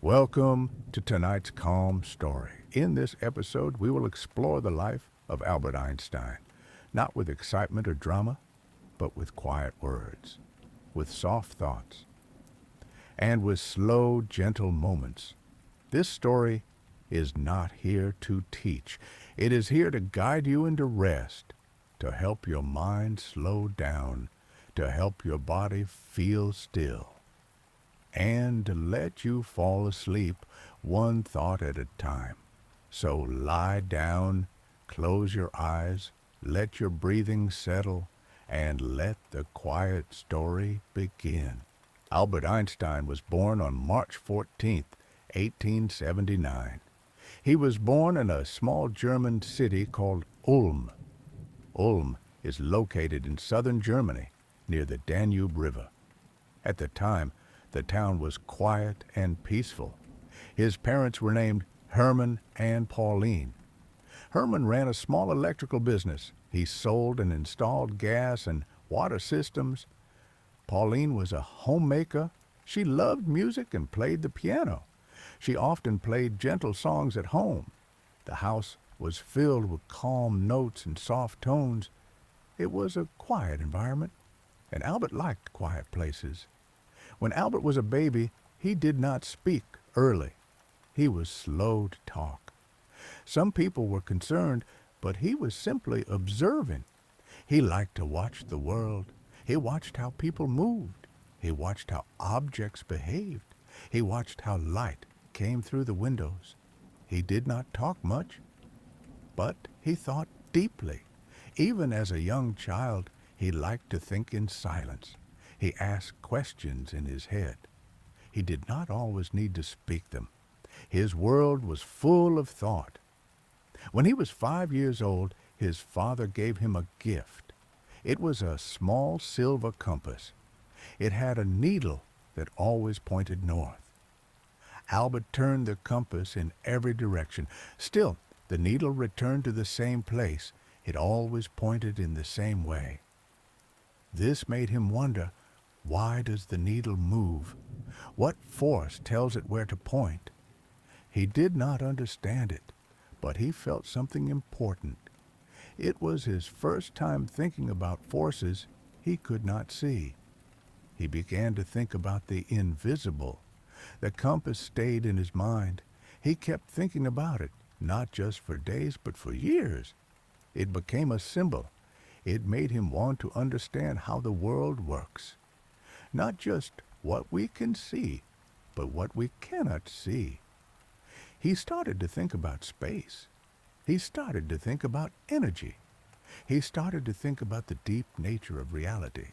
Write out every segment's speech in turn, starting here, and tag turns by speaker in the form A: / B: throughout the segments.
A: Welcome to tonight's calm story. In this episode, we will explore the life of Albert Einstein, not with excitement or drama, but with quiet words, with soft thoughts, and with slow, gentle moments. This story is not here to teach. It is here to guide you into rest, to help your mind slow down, to help your body feel still, and to let you fall asleep one thought at a time. So lie down, close your eyes, let your breathing settle, and let the quiet story begin. Albert Einstein was born on March 14th, 1879. He was born in a small German city called Ulm. Ulm is located in southern Germany near the Danube River. At the time, the town was quiet and peaceful. His parents were named Hermann and Pauline. Hermann ran a small electrical business. He sold and installed gas and water systems. Pauline was a homemaker. She loved music and played the piano. She often played gentle songs at home. The house was filled with calm notes and soft tones. It was a quiet environment, and Albert liked quiet places. When Albert was a baby, he did not speak early. He was slow to talk. Some people were concerned, but he was simply observing. He liked to watch the world. He watched how people moved. He watched how objects behaved. He watched how light came through the windows. He did not talk much, but he thought deeply. Even as a young child, he liked to think in silence. He asked questions in his head. He did not always need to speak them. His world was full of thought. When he was 5 years old, his father gave him a gift. It was a small silver compass. It had a needle that always pointed north. Albert turned the compass in every direction. Still, the needle returned to the same place. It always pointed in the same way. This made him wonder, why does the needle move? What force tells it where to point? He did not understand it, but he felt something important. It was his first time thinking about forces he could not see. He began to think about the invisible. The compass stayed in his mind. He kept thinking about it, not just for days, but for years. It became a symbol. It made him want to understand how the world works. Not just what we can see, but what we cannot see. He started to think about space. He started to think about energy. He started to think about the deep nature of reality.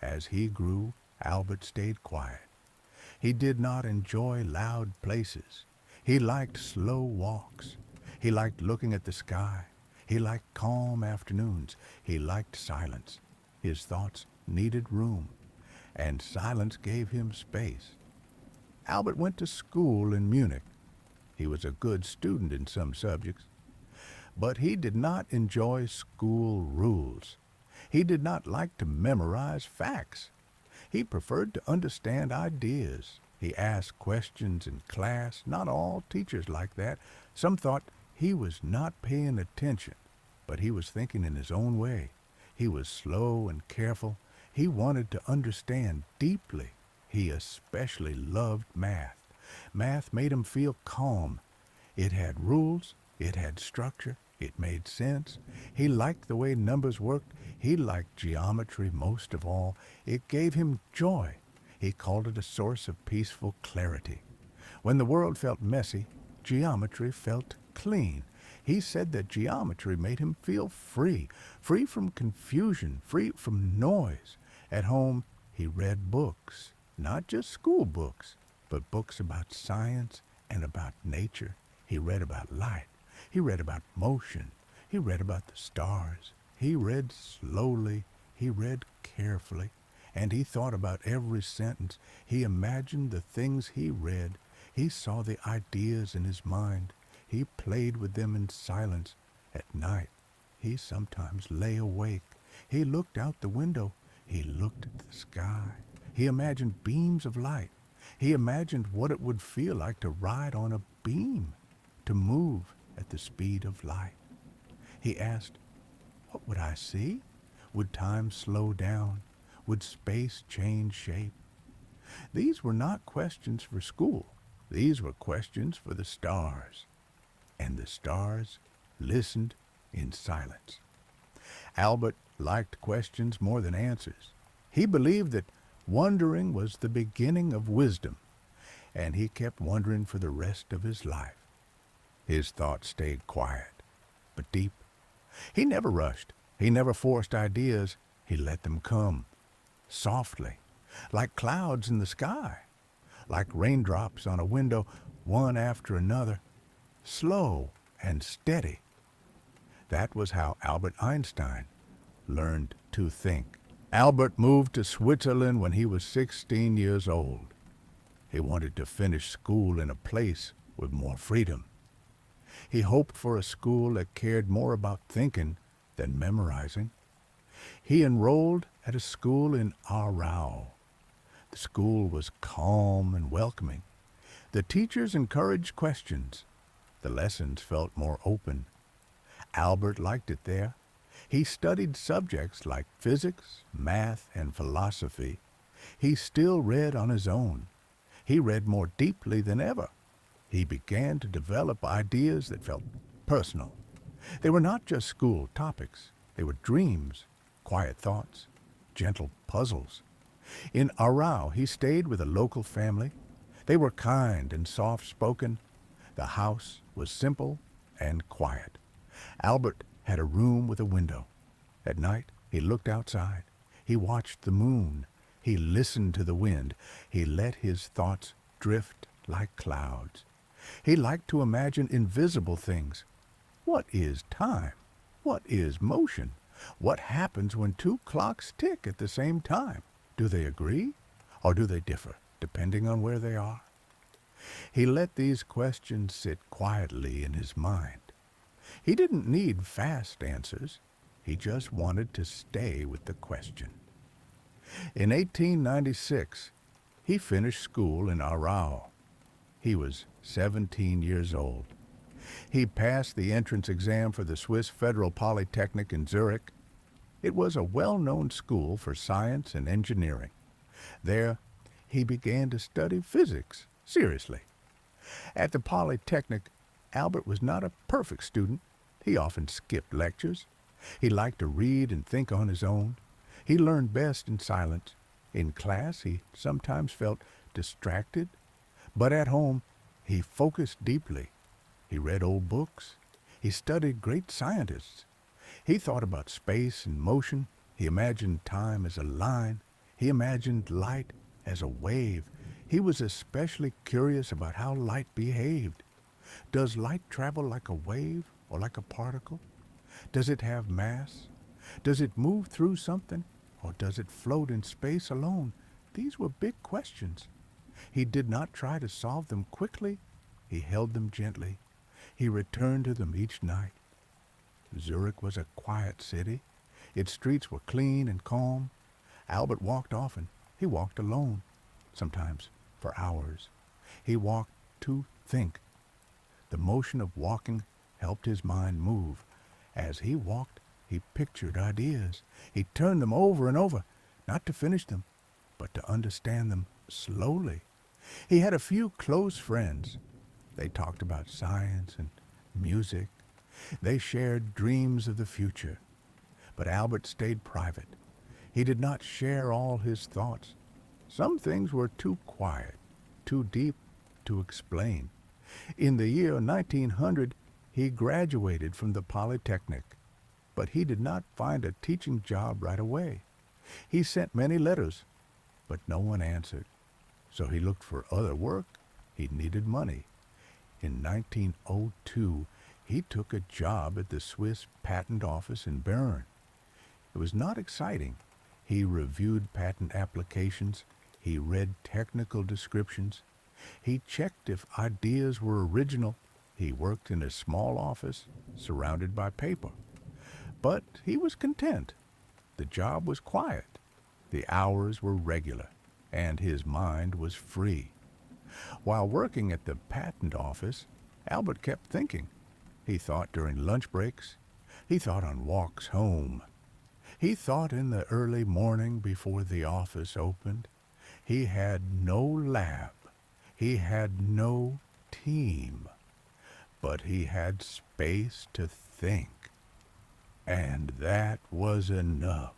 A: As he grew, Albert stayed quiet. He did not enjoy loud places. He liked slow walks. He liked looking at the sky. He liked calm afternoons. He liked silence. His thoughts needed room, and silence gave him space. Albert went to school in Munich. He was a good student in some subjects, but he did not enjoy school rules. He did not like to memorize facts. He preferred to understand ideas. He asked questions in class. Not all teachers liked that. Some thought he was not paying attention, but he was thinking in his own way. He was slow and careful. He wanted to understand deeply. He especially loved math. Math made him feel calm. It had rules. It had structure. It made sense. He liked the way numbers worked. He liked geometry most of all. It gave him joy. He called it a source of peaceful clarity. When the world felt messy, geometry felt clean. He said that geometry made him feel free, free from confusion, free from noise. At home, he read books, not just school books, but books about science and about nature. He read about light. He read about motion. He read about the stars. He read slowly. He read carefully. And he thought about every sentence. He imagined the things he read. He saw the ideas in his mind. He played with them in silence. At night, he sometimes lay awake. He looked out the window. He looked at the sky. He imagined beams of light. He imagined what it would feel like to ride on a beam, to move at the speed of light. He asked, what would I see? Would time slow down? Would space change shape? These were not questions for school. These were questions for the stars. And the stars listened in silence. Albert liked questions more than answers. He believed that wondering was the beginning of wisdom, and he kept wondering for the rest of his life. His thoughts stayed quiet, but deep. He never rushed. He never forced ideas. He let them come, softly, like clouds in the sky, like raindrops on a window, one after another, slow and steady. That was how Albert Einstein learned to think. Albert moved to Switzerland when he was 16 years old. He wanted to finish school in a place with more freedom. He hoped for a school that cared more about thinking than memorizing. He enrolled at a school in Aarau. The school was calm and welcoming. The teachers encouraged questions. The lessons felt more open. Albert liked it there. He studied subjects like physics, math, and philosophy. He still read on his own. He read more deeply than ever. He began to develop ideas that felt personal. They were not just school topics. They were dreams, quiet thoughts, gentle puzzles. In Aarau, he stayed with a local family. They were kind and soft-spoken. The house was simple and quiet. Albert had a room with a window. At night, he looked outside. He watched the moon. He listened to the wind. He let his thoughts drift like clouds. He liked to imagine invisible things. What is time? What is motion? What happens when two clocks tick at the same time? Do they agree, or do they differ, depending on where they are? He let these questions sit quietly in his mind. He didn't need fast answers. He just wanted to stay with the question. In 1896, he finished school in Aarau. He was 17 years old. He passed the entrance exam for the Swiss Federal Polytechnic in Zurich. It was a well-known school for science and engineering. There, he began to study physics seriously. At the Polytechnic, Albert was not a perfect student. He often skipped lectures. He liked to read and think on his own. He learned best in silence. In class, he sometimes felt distracted, but at home, he focused deeply. He read old books. He studied great scientists. He thought about space and motion. He imagined time as a line. He imagined light as a wave. He was especially curious about how light behaved. Does light travel like a wave or like a particle? Does it have mass? Does it move through something, or does it float in space alone? These were big questions. He did not try to solve them quickly. He held them gently. He returned to them each night. Zurich was a quiet city. Its streets were clean and calm. Albert walked often. He walked alone, sometimes for hours. He walked to think. The motion of walking helped his mind move. As he walked, he pictured ideas. He turned them over and over, not to finish them, but to understand them slowly. He had a few close friends. They talked about science and music. They shared dreams of the future. But Albert stayed private. He did not share all his thoughts. Some things were too quiet, too deep to explain. In the year 1900, he graduated from the Polytechnic, but he did not find a teaching job right away. He sent many letters, but no one answered. So he looked for other work. He needed money. In 1902, he took a job at the Swiss Patent Office in Bern. It was not exciting. He reviewed patent applications. He read technical descriptions. He checked if ideas were original. He worked in a small office surrounded by paper. But he was content. The job was quiet. The hours were regular, and his mind was free. While working at the patent office, Albert kept thinking. He thought during lunch breaks. He thought on walks home. He thought in the early morning before the office opened. He had no lab. He had no team. But he had space to think. And that was enough.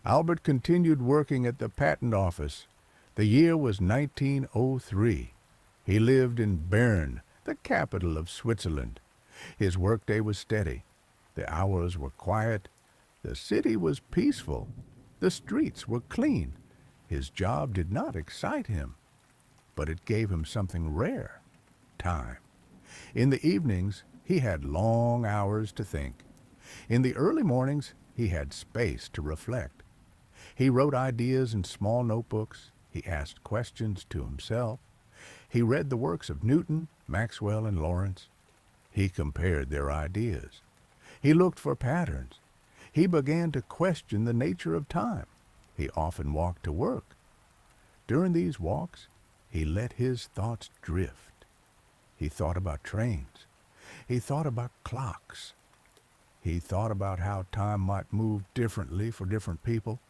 A: Albert continued working at the patent office. The year was 1903. He lived in Bern, the capital of Switzerland. His workday was steady. The hours were quiet. The city was peaceful. The streets were clean. His job did not excite him, but it gave him something rare: time. In the evenings, he had long hours to think. In the early mornings, he had space to reflect. He wrote ideas in small notebooks. He asked questions to himself. He read the works of Newton, Maxwell, and Lawrence. He compared their ideas. He looked for patterns. He began to question the nature of time. He often walked to work. During these walks, he let his thoughts drift. He thought about trains. He thought about clocks. He thought about how time might move differently for different people.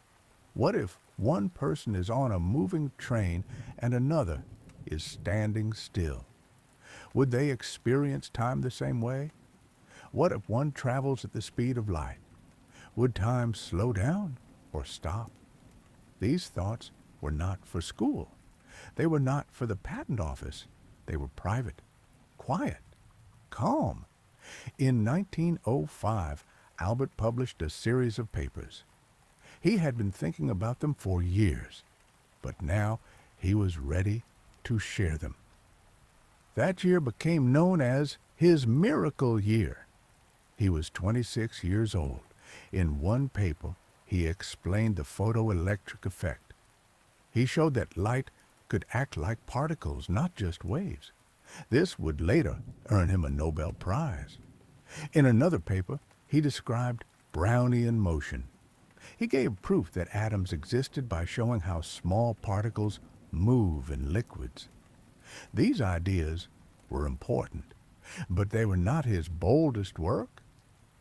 A: What if one person is on a moving train and another is standing still? Would they experience time the same way? What if one travels at the speed of light? Would time slow down or stop? These thoughts were not for school. They were not for the patent office. They were private, quiet, calm. In 1905, Albert published a series of papers. He had been thinking about them for years, but now he was ready to share them. That year became known as his miracle year. He was 26 years old. In one paper, he explained the photoelectric effect. He showed that light could act like particles, not just waves. This would later earn him a Nobel Prize. In another paper, he described Brownian motion. He gave proof that atoms existed by showing how small particles move in liquids. These ideas were important, but they were not his boldest work.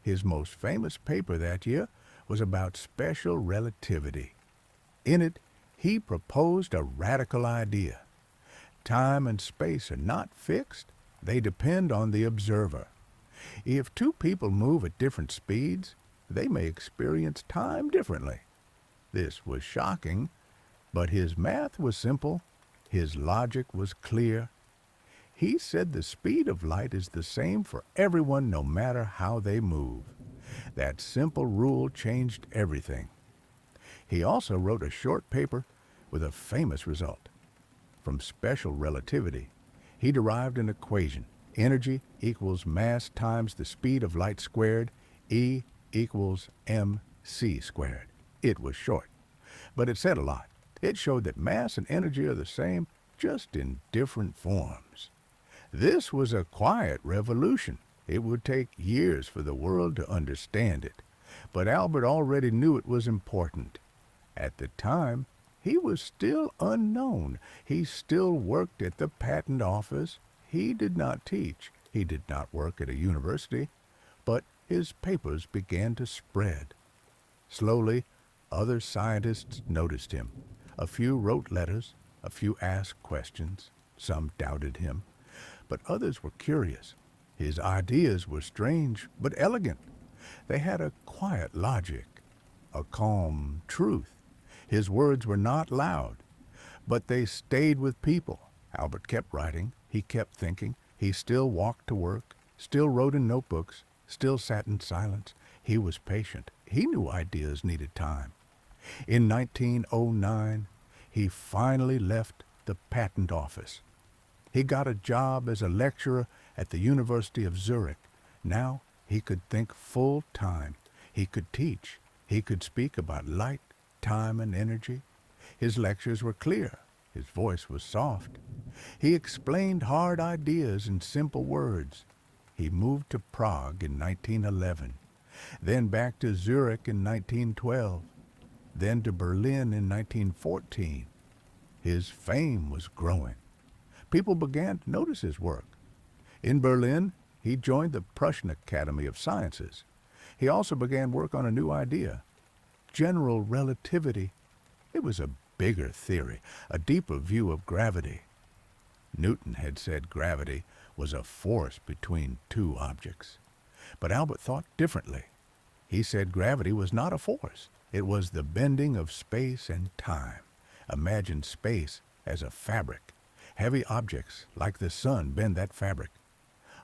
A: His most famous paper that year was about special relativity. In it, he proposed a radical idea. Time and space are not fixed. They depend on the observer. If two people move at different speeds, they may experience time differently. This was shocking, but his math was simple. His logic was clear. He said the speed of light is the same for everyone no matter how they move. That simple rule changed everything. He also wrote a short paper with a famous result. From special relativity, he derived an equation. Energy equals mass times the speed of light squared. E equals mc squared. It was short, but it said a lot. It showed that mass and energy are the same, just in different forms. This was a quiet revolution. It would take years for the world to understand it, but Albert already knew it was important. At the time, he was still unknown. He still worked at the patent office. He did not teach. He did not work at a university, but his papers began to spread. Slowly, other scientists noticed him. A few wrote letters, a few asked questions, some doubted him, but others were curious. His ideas were strange but elegant. They had a quiet logic, a calm truth. His words were not loud, but they stayed with people. Albert kept writing. He kept thinking. He still walked to work, still wrote in notebooks, still sat in silence. He was patient. He knew ideas needed time. In 1909, he finally left the patent office. He got a job as a lecturer at the University of Zurich. Now he could think full time. He could teach. He could speak about light, time, and energy. His lectures were clear. His voice was soft. He explained hard ideas in simple words. He moved to Prague in 1911, then back to Zurich in 1912, then to Berlin in 1914. His fame was growing. People began to notice his work. In Berlin, he joined the Prussian Academy of Sciences. He also began work on a new idea, general relativity. It was a bigger theory, a deeper view of gravity. Newton had said gravity was a force between two objects. But Albert thought differently. He said gravity was not a force. It was the bending of space and time. Imagine space as a fabric. Heavy objects like the sun bend that fabric.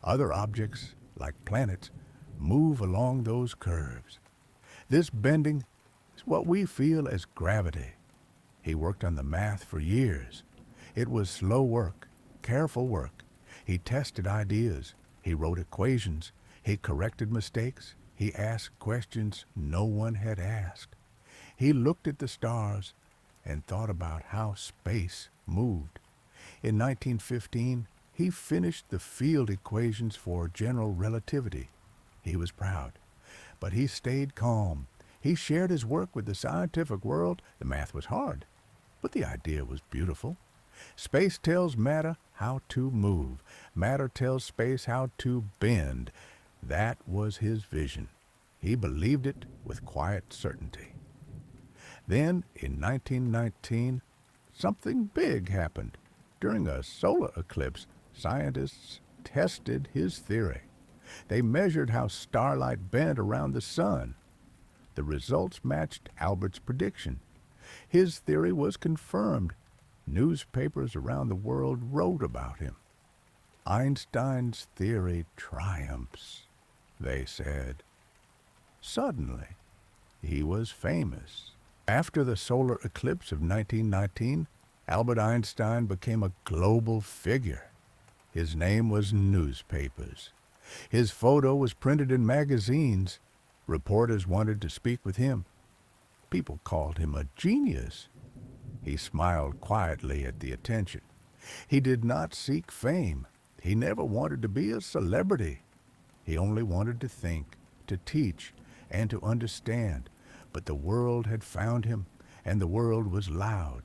A: Other objects, like planets, move along those curves. This bending is what we feel as gravity. He worked on the math for years. It was slow work, careful work. He tested ideas. He wrote equations. He corrected mistakes. He asked questions no one had asked. He looked at the stars and thought about how space moved. In 1915, he finished the field equations for general relativity. He was proud, but he stayed calm. He shared his work with the scientific world. The math was hard, but the idea was beautiful. Space tells matter how to move. Matter tells space how to bend. That was his vision. He believed it with quiet certainty. Then, in 1919, something big happened. During a solar eclipse, scientists tested his theory. They measured how starlight bent around the sun. The results matched Albert's prediction. His theory was confirmed. Newspapers around the world wrote about him. Einstein's theory triumphs, they said. Suddenly, he was famous. After the solar eclipse of 1919, Albert Einstein became a global figure. His name was in newspapers. His photo was printed in magazines. Reporters wanted to speak with him. People called him a genius. He smiled quietly at the attention. He did not seek fame. He never wanted to be a celebrity. He only wanted to think, to teach, and to understand. But the world had found him, and the world was loud.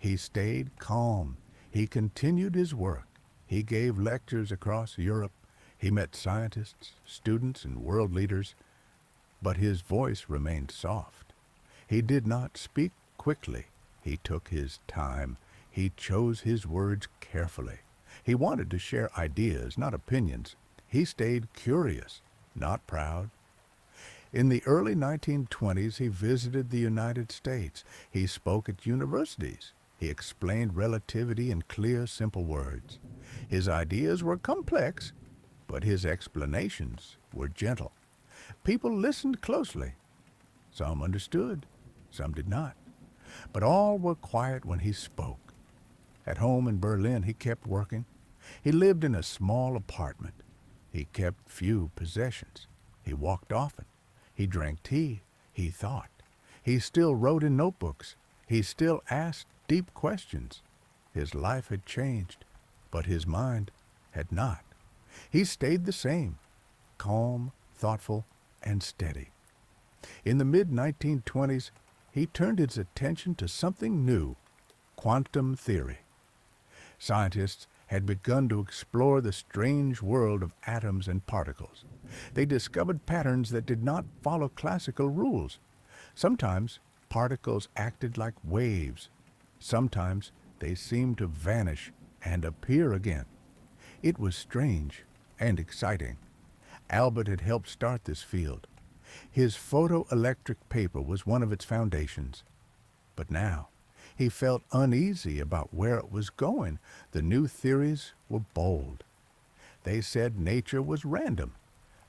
A: He stayed calm. He continued his work. He gave lectures across Europe. He met scientists, students, and world leaders. But his voice remained soft. He did not speak quickly. He took his time. He chose his words carefully. He wanted to share ideas, not opinions. He stayed curious, not proud. In the early 1920s, he visited the United States. He spoke at universities. He explained relativity in clear, simple words. His ideas were complex, but his explanations were gentle. People listened closely. Some understood, some did not. But all were quiet when he spoke. At home in Berlin, he kept working. He lived in a small apartment. He kept few possessions. He walked often. He drank tea. He thought. He still wrote in notebooks. He still asked deep questions. His life had changed, but his mind had not. He stayed the same, calm, thoughtful, and steady. In the mid-1920s, he turned his attention to something new, quantum theory. Scientists had begun to explore the strange world of atoms and particles. They discovered patterns that did not follow classical rules. Sometimes particles acted like waves. Sometimes they seemed to vanish and appear again. It was strange and exciting. Albert had helped start this field. His photoelectric paper was one of its foundations. But now, he felt uneasy about where it was going. The new theories were bold. They said nature was random,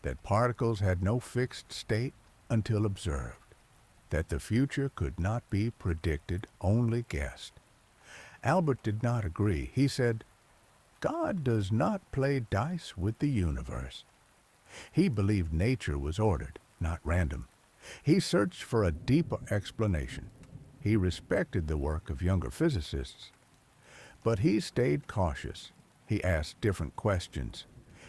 A: that particles had no fixed state until observed, that the future could not be predicted, only guessed. Albert did not agree. He said, God does not play dice with the universe. He believed nature was ordered, not random. He searched for a deeper explanation. He respected the work of younger physicists. But he stayed cautious. He asked different questions.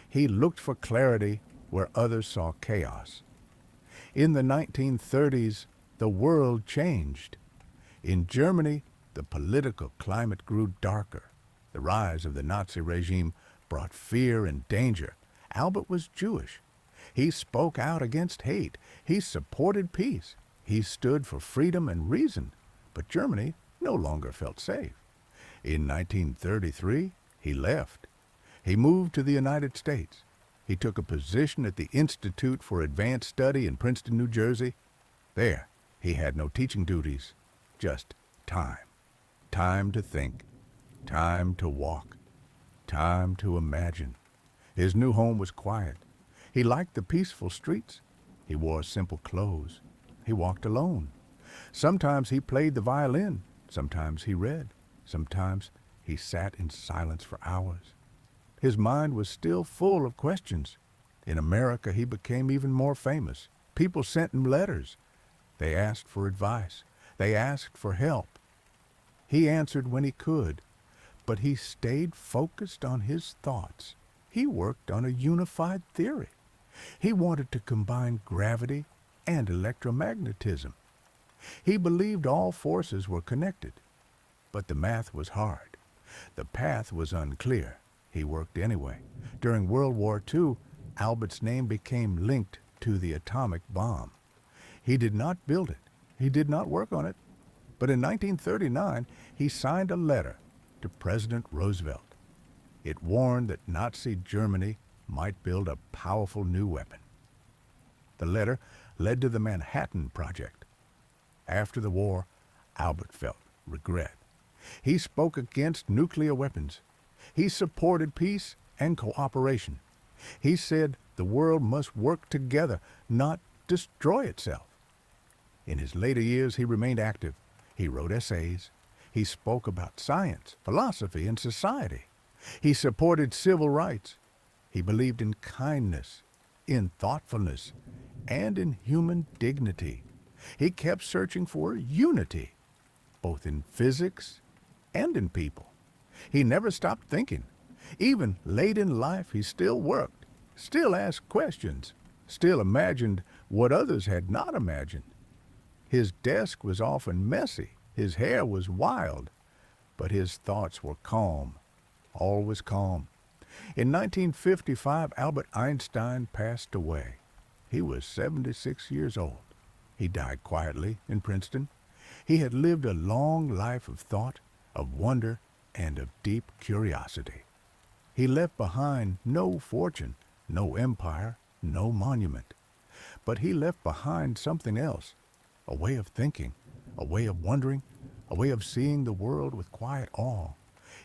A: He looked for clarity where others saw chaos. In the 1930s, the world changed. In Germany, the political climate grew darker. The rise of the Nazi regime brought fear and danger. Albert was Jewish. He spoke out against hate. He supported peace. He stood for freedom and reason. But Germany no longer felt safe. In 1933, he left. He moved to the United States. He took a position at the Institute for Advanced Study in Princeton, New Jersey. There, he had no teaching duties, just time. Time to think, time to walk, time to imagine. His new home was quiet. He liked the peaceful streets. He wore simple clothes. He walked alone. Sometimes he played the violin. Sometimes he read. Sometimes he sat in silence for hours. His mind was still full of questions. In America, he became even more famous. People sent him letters. They asked for advice. They asked for help. He answered when he could, but he stayed focused on his thoughts. He worked on a unified theory. He wanted to combine gravity and electromagnetism. He believed all forces were connected, but the math was hard. The path was unclear. He worked anyway. During World War II, Albert's name became linked to the atomic bomb. He did not build it. He did not work on it. But in 1939, he signed a letter to President Roosevelt. It warned that Nazi Germany might build a powerful new weapon. The letter led to the Manhattan Project. After the war, Albert felt regret. He spoke against nuclear weapons. He supported peace and cooperation. He said the world must work together, not destroy itself. In his later years, he remained active. He wrote essays. He spoke about science, philosophy, and society. He supported civil rights. He believed in kindness, in thoughtfulness, and in human dignity. He kept searching for unity, both in physics and in people. He never stopped thinking. Even late in life, he still worked, still asked questions, still imagined what others had not imagined. His desk was often messy, his hair was wild, but his thoughts were calm, always calm. In 1955, Albert Einstein passed away. He was 76 years old. He died quietly in Princeton. He had lived a long life of thought, of wonder, and of deep curiosity. He left behind no fortune, no empire, no monument. But he left behind something else, a way of thinking, a way of wondering, a way of seeing the world with quiet awe.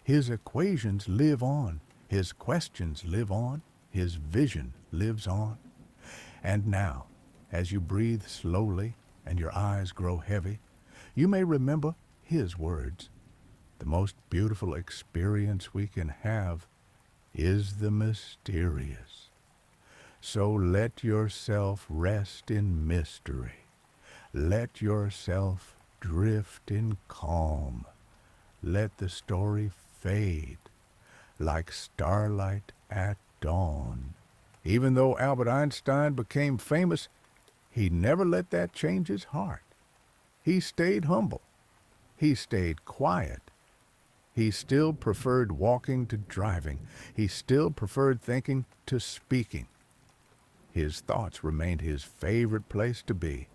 A: His equations live on. His questions live on. His vision lives on. And now, as you breathe slowly and your eyes grow heavy, you may remember his words. The most beautiful experience we can have is the mysterious. So let yourself rest in mystery. Let yourself drift in calm. Let the story fade like starlight at dawn. Even though Albert Einstein became famous, he never let that change his heart. He stayed humble. He stayed quiet. He still preferred walking to driving. He still preferred thinking to speaking. His thoughts remained his favorite place to be.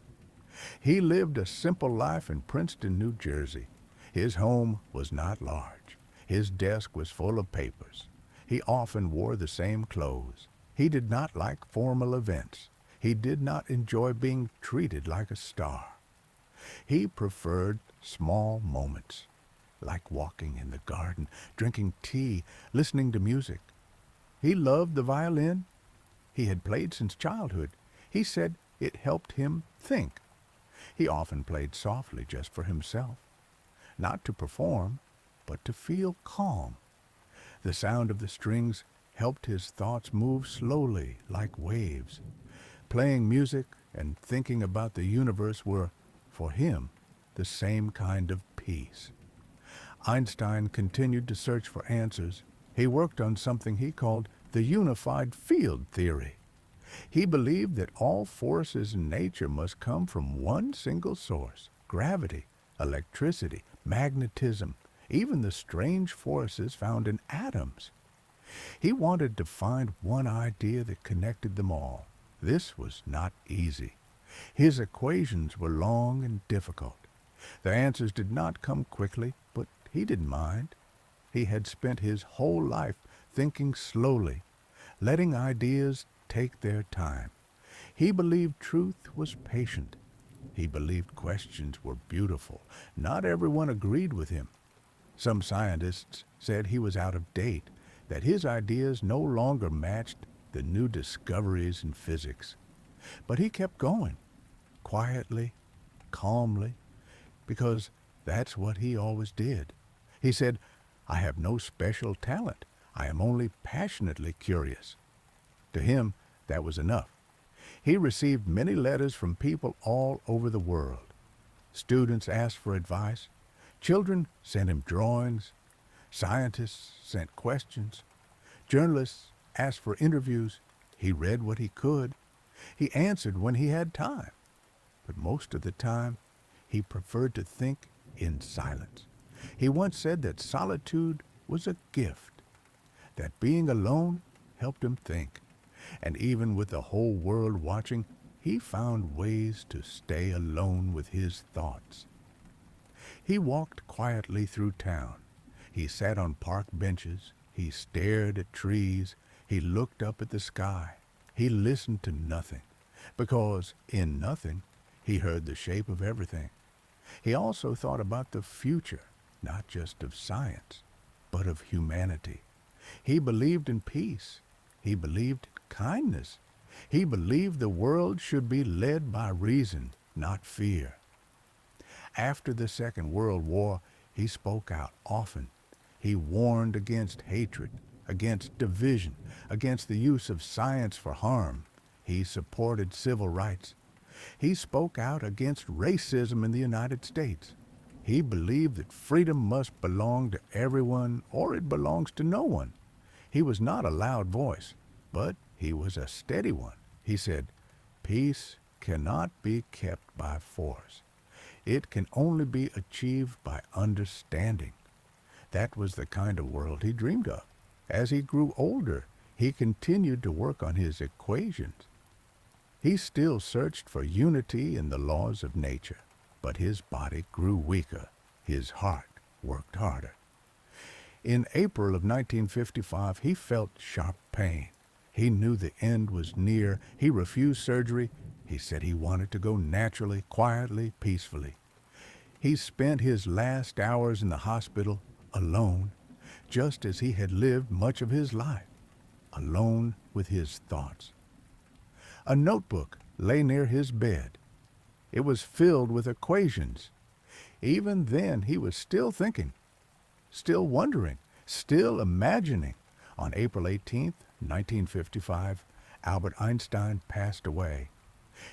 A: He lived a simple life in Princeton, New Jersey. His home was not large. His desk was full of papers. He often wore the same clothes. He did not like formal events. He did not enjoy being treated like a star. He preferred small moments, like walking in the garden, drinking tea, listening to music. He loved the violin. He had played since childhood. He said it helped him think. He often played softly just for himself, not to perform, but to feel calm. The sound of the strings helped his thoughts move slowly like waves. Playing music and thinking about the universe were, for him, the same kind of peace. Einstein continued to search for answers. He worked on something he called the unified field theory. He believed that all forces in nature must come from one single source: gravity, electricity, magnetism. even the strange forces found in atoms. He wanted to find one idea that connected them all. This was not easy. His equations were long and difficult. The answers did not come quickly, but he didn't mind. He had spent his whole life thinking slowly, letting ideas take their time. He believed truth was patient. He believed questions were beautiful. Not everyone agreed with him. Some scientists said he was out of date, that his ideas no longer matched the new discoveries in physics. But he kept going, quietly, calmly, because that's what he always did. He said, "I have no special talent. I am only passionately curious." To him, that was enough. He received many letters from people all over the world. Students asked for advice. Children sent him drawings. Scientists sent questions. Journalists asked for interviews. He read what he could. He answered when he had time. But most of the time, he preferred to think in silence. He once said that solitude was a gift, that being alone helped him think. And even with the whole world watching, he found ways to stay alone with his thoughts. He walked quietly through town. He sat on park benches. He stared at trees. He looked up at the sky. He listened to nothing, because in nothing he heard the shape of everything. He also thought about the future, not just of science, but of humanity. He believed in peace. He believed in kindness. He believed the world should be led by reason, not fear. After the Second World War, he spoke out often. He warned against hatred, against division, against the use of science for harm. He supported civil rights. He spoke out against racism in the United States. He believed that freedom must belong to everyone or it belongs to no one. He was not a loud voice, but he was a steady one. He said, "Peace cannot be kept by force. It can only be achieved by understanding." That was the kind of world he dreamed of. As he grew older, he continued to work on his equations. He still searched for unity in the laws of nature, but his body grew weaker. His heart worked harder. In April of 1955, he felt sharp pain. He knew the end was near. He refused surgery. He said he wanted to go naturally, quietly, peacefully. He spent his last hours in the hospital alone, just as he had lived much of his life, alone with his thoughts. A notebook lay near his bed. It was filled with equations. Even then, he was still thinking, still wondering, still imagining. On April 18th, 1955, Albert Einstein passed away.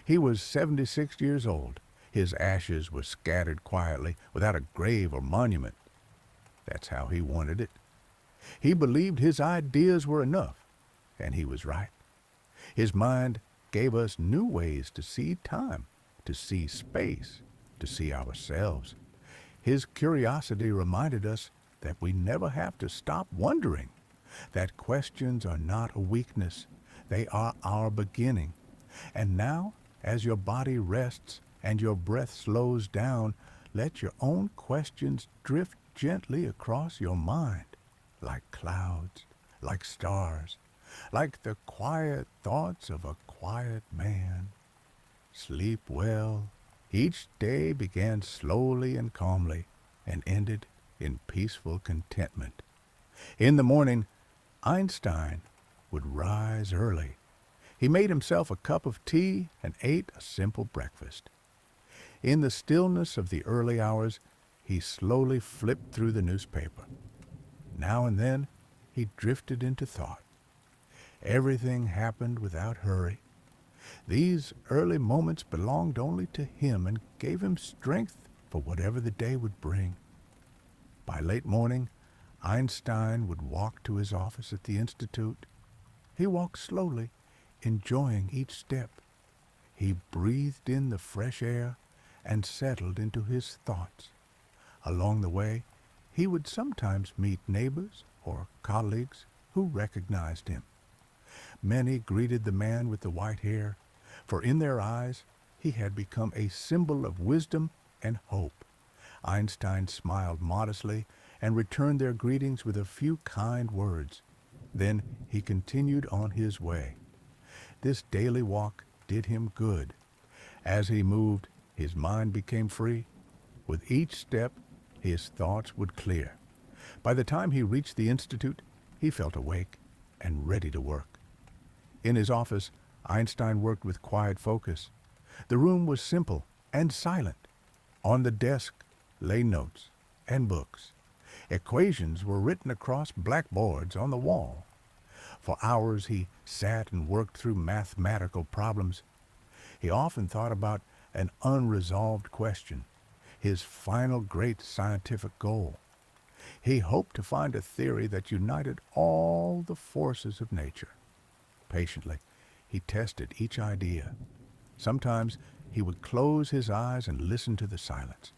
A: He was 76 years old. His ashes were scattered quietly, without a grave or monument. That's how he wanted it. He believed his ideas were enough, and he was right. His mind gave us new ways to see time, to see space, to see ourselves. His curiosity reminded us that we never have to stop wondering, that questions are not a weakness, they are our beginning. And now, as your body rests and your breath slows down, let your own questions drift gently across your mind, like clouds, like stars, like the quiet thoughts of a quiet man. Sleep well. Each day began slowly and calmly and ended in peaceful contentment. In the morning, Einstein would rise early. He made himself a cup of tea and ate a simple breakfast. In the stillness of the early hours, he slowly flipped through the newspaper. Now and then, he drifted into thought. Everything happened without hurry. These early moments belonged only to him and gave him strength for whatever the day would bring. By late morning, Einstein would walk to his office at the Institute. He walked slowly, enjoying each step. He breathed in the fresh air and settled into his thoughts. Along the way, He would sometimes meet neighbors or colleagues who recognized him. Many greeted the man with the white hair, for in their eyes he had become a symbol of wisdom and hope. Einstein smiled modestly and returned their greetings with a few kind words. Then he continued on his way. This daily walk did him good. As he moved, his mind became free. With each step, his thoughts would clear. By the time he reached the institute, he felt awake and ready to work. In his office, Einstein worked with quiet focus. The room was simple and silent. On the desk lay notes and books. Equations were written across blackboards on the wall. For hours he sat and worked through mathematical problems. He often thought about an unresolved question, his final great scientific goal. He hoped to find a theory that united all the forces of nature. Patiently, he tested each idea. Sometimes he would close his eyes and listen to the silence.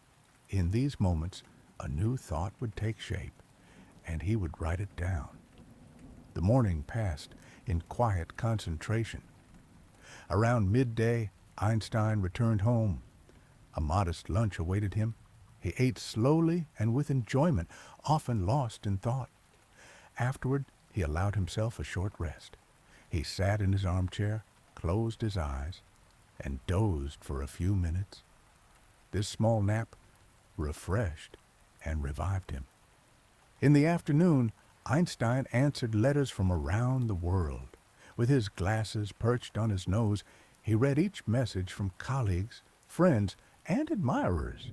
A: In these moments, a new thought would take shape, and he would write it down. The morning passed in quiet concentration. Around midday, Einstein returned home. A modest lunch awaited him. He ate slowly and with enjoyment, often lost in thought. Afterward, he allowed himself a short rest. He sat in his armchair, closed his eyes, and dozed for a few minutes. This small nap refreshed and revived him. In the afternoon, Einstein answered letters from around the world. With his glasses perched on his nose, he read each message from colleagues, friends, and admirers.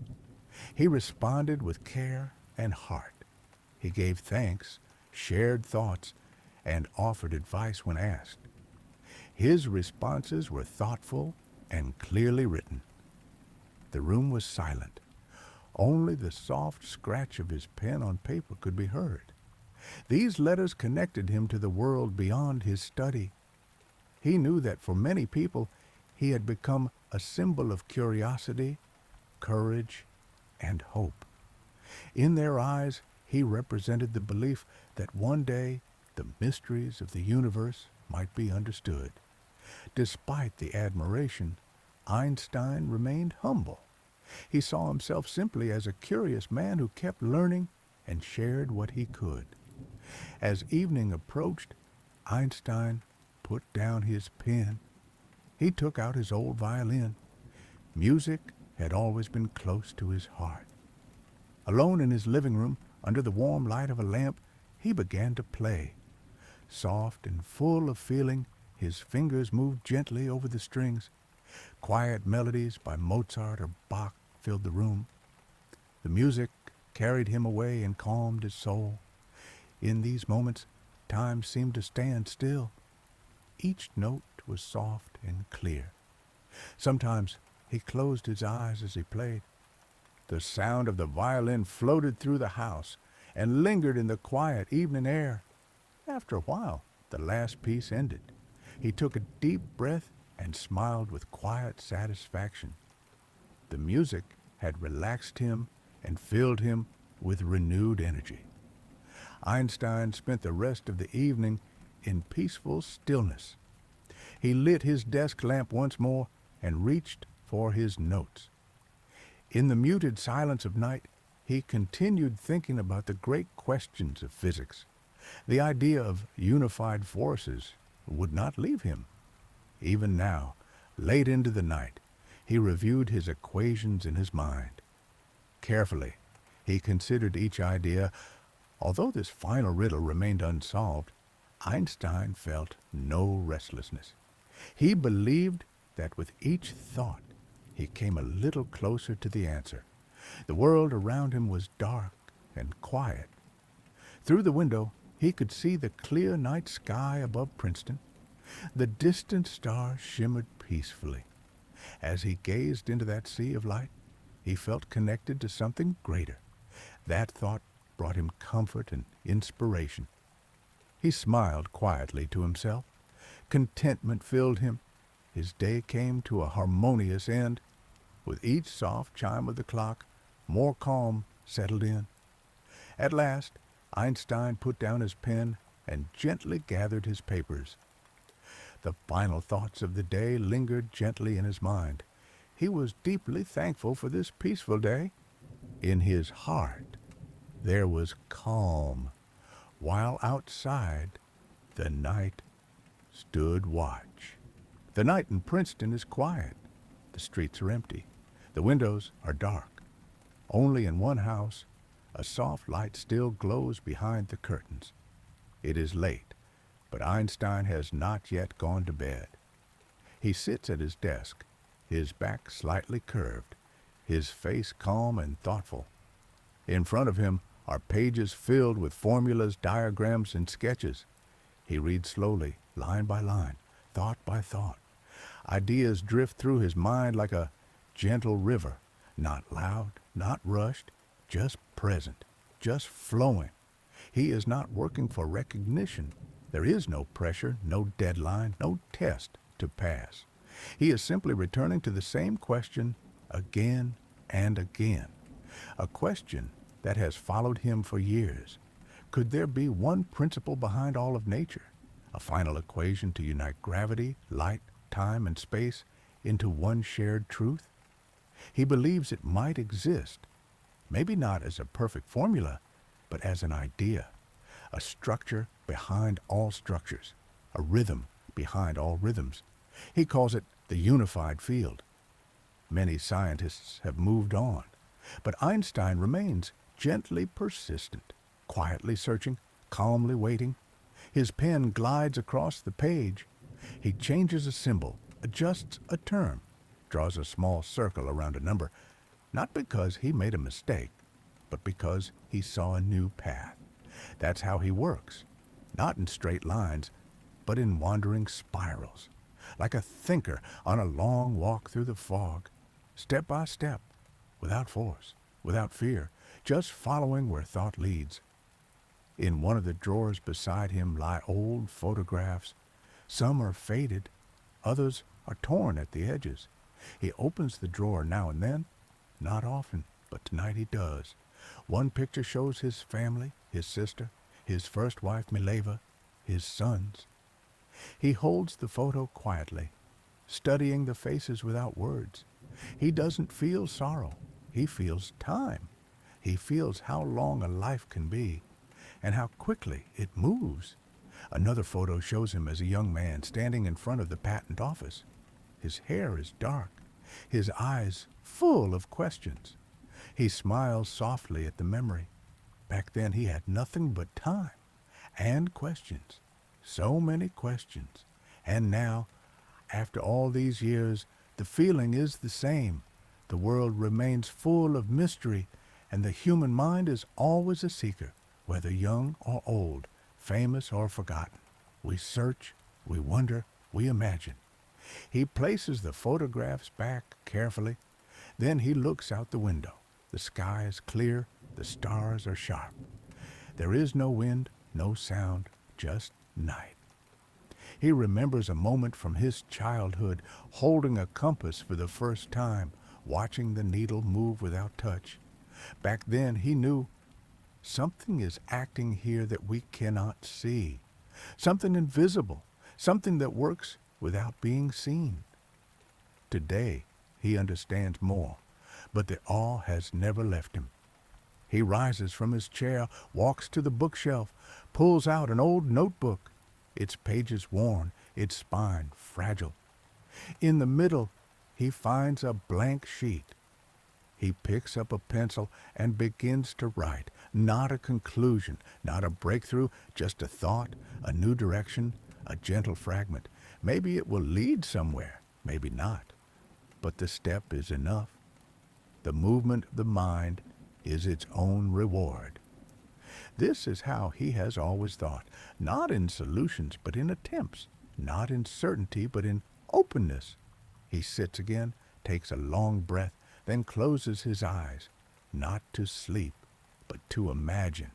A: He responded with care and heart. He gave thanks, shared thoughts, and offered advice when asked. His responses were thoughtful and clearly written. The room was silent. Only the soft scratch of his pen on paper could be heard. These letters connected him to the world beyond his study. He knew that for many people, he had become a symbol of curiosity, courage, and hope. In their eyes, he represented the belief that one day the mysteries of the universe might be understood. Despite the admiration, Einstein remained humble. He saw himself simply as a curious man who kept learning and shared what he could. As evening approached, Einstein put down his pen. He took out his old violin. Music had always been close to his heart. Alone in his living room, under the warm light of a lamp, he began to play. Soft and full of feeling, his fingers moved gently over the strings. Quiet melodies by Mozart or Bach filled the room. The music carried him away and calmed his soul. In these moments, time seemed to stand still. Each note was soft and clear. Sometimes he closed his eyes as he played. The sound of the violin floated through the house and lingered in the quiet evening air. After a while, the last piece ended. He took a deep breath and smiled with quiet satisfaction. The music had relaxed him and filled him with renewed energy. Einstein spent the rest of the evening in peaceful stillness. He lit his desk lamp once more and reached for his notes. In the muted silence of night, he continued thinking about the great questions of physics. The idea of unified forces would not leave him. Even now, late into the night, he reviewed his equations in his mind. Carefully, he considered each idea. Although this final riddle remained unsolved, Einstein felt no restlessness. He believed that with each thought, he came a little closer to the answer. The world around him was dark and quiet. Through the window, he could see the clear night sky above Princeton. The distant stars shimmered peacefully. As he gazed into that sea of light, he felt connected to something greater. That thought brought him comfort and inspiration. He smiled quietly to himself. Contentment filled him. His day came to a harmonious end. With each soft chime of the clock, more calm settled in. At last, Einstein put down his pen and gently gathered his papers. The final thoughts of the day lingered gently in his mind. He was deeply thankful for this peaceful day. In his heart, there was calm, while outside, the night stood watch. The night in Princeton is quiet. The streets are empty. The windows are dark. Only in one house, a soft light still glows behind the curtains. It is late, but Einstein has not yet gone to bed. He sits at his desk, his back slightly curved, his face calm and thoughtful. In front of him are pages filled with formulas, diagrams, and sketches. He reads slowly, line by line, thought by thought. Ideas drift through his mind like a gentle river, not loud, not rushed, just present, just flowing. He is not working for recognition. There is no pressure, no deadline, no test to pass. He is simply returning to the same question again and again, a question that has followed him for years. Could there be one principle behind all of nature, a final equation to unite gravity, light, time, and space into one shared truth? He believes it might exist, maybe not as a perfect formula, but as an idea, a structure behind all structures, a rhythm behind all rhythms. He calls it the unified field. Many scientists have moved on, but Einstein remains gently persistent, quietly searching, calmly waiting. His pen glides across the page. He changes a symbol, adjusts a term, draws a small circle around a number, not because he made a mistake, but because he saw a new path. That's how he works, not in straight lines, but in wandering spirals, like a thinker on a long walk through the fog, step by step, without force, without fear, just following where thought leads. In one of the drawers beside him lie old photographs. Some are faded, others are torn at the edges. He opens the drawer now and then, not often, but tonight he does. One picture shows his family, his sister, his first wife Mileva, his sons. He holds the photo quietly, studying the faces without words. He doesn't feel sorrow. He feels time. He feels how long a life can be and how quickly it moves. Another photo shows him as a young man standing in front of the patent office. His hair is dark, his eyes full of questions. He smiles softly at the memory. Back then he had nothing but time and questions. So many questions. And now, after all these years, the feeling is the same. The world remains full of mystery, and the human mind is always a seeker, whether young or old, famous or forgotten. We search, we wonder, we imagine. He places the photographs back carefully. Then he looks out the window. The sky is clear, the stars are sharp. There is no wind, no sound, just night. He remembers a moment from his childhood, holding a compass for the first time, watching the needle move without touch. Back then he knew something is acting here that we cannot see, something invisible, something that works without being seen. Today he understands more, but the awe has never left him. He rises from his chair, walks to the bookshelf, pulls out an old notebook, its pages worn, its spine fragile. In the middle, he finds a blank sheet. He picks up a pencil and begins to write. Not a conclusion, not a breakthrough, just a thought, a new direction, a gentle fragment. Maybe it will lead somewhere, maybe not. But the step is enough. The movement of the mind is its own reward. This is how he has always thought, not in solutions, but in attempts, not in certainty, but in openness. He sits again, takes a long breath, then closes his eyes, not to sleep, but to imagine.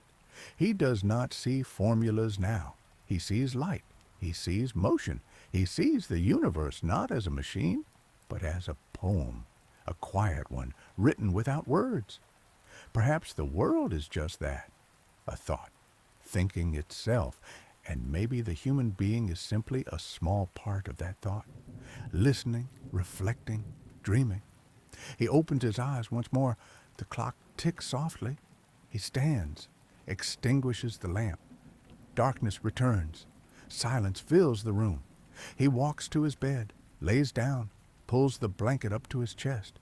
A: He does not see formulas now. He sees light. He sees motion. He sees the universe not as a machine, but as a poem, a quiet one, written without words. Perhaps the world is just that, a thought, thinking itself, and maybe the human being is simply a small part of that thought, listening, reflecting, dreaming. He opens his eyes once more. The clock ticks softly. He stands, extinguishes the lamp. Darkness returns. Silence fills the room. He walks to his bed, lays down, pulls the blanket up to his chest.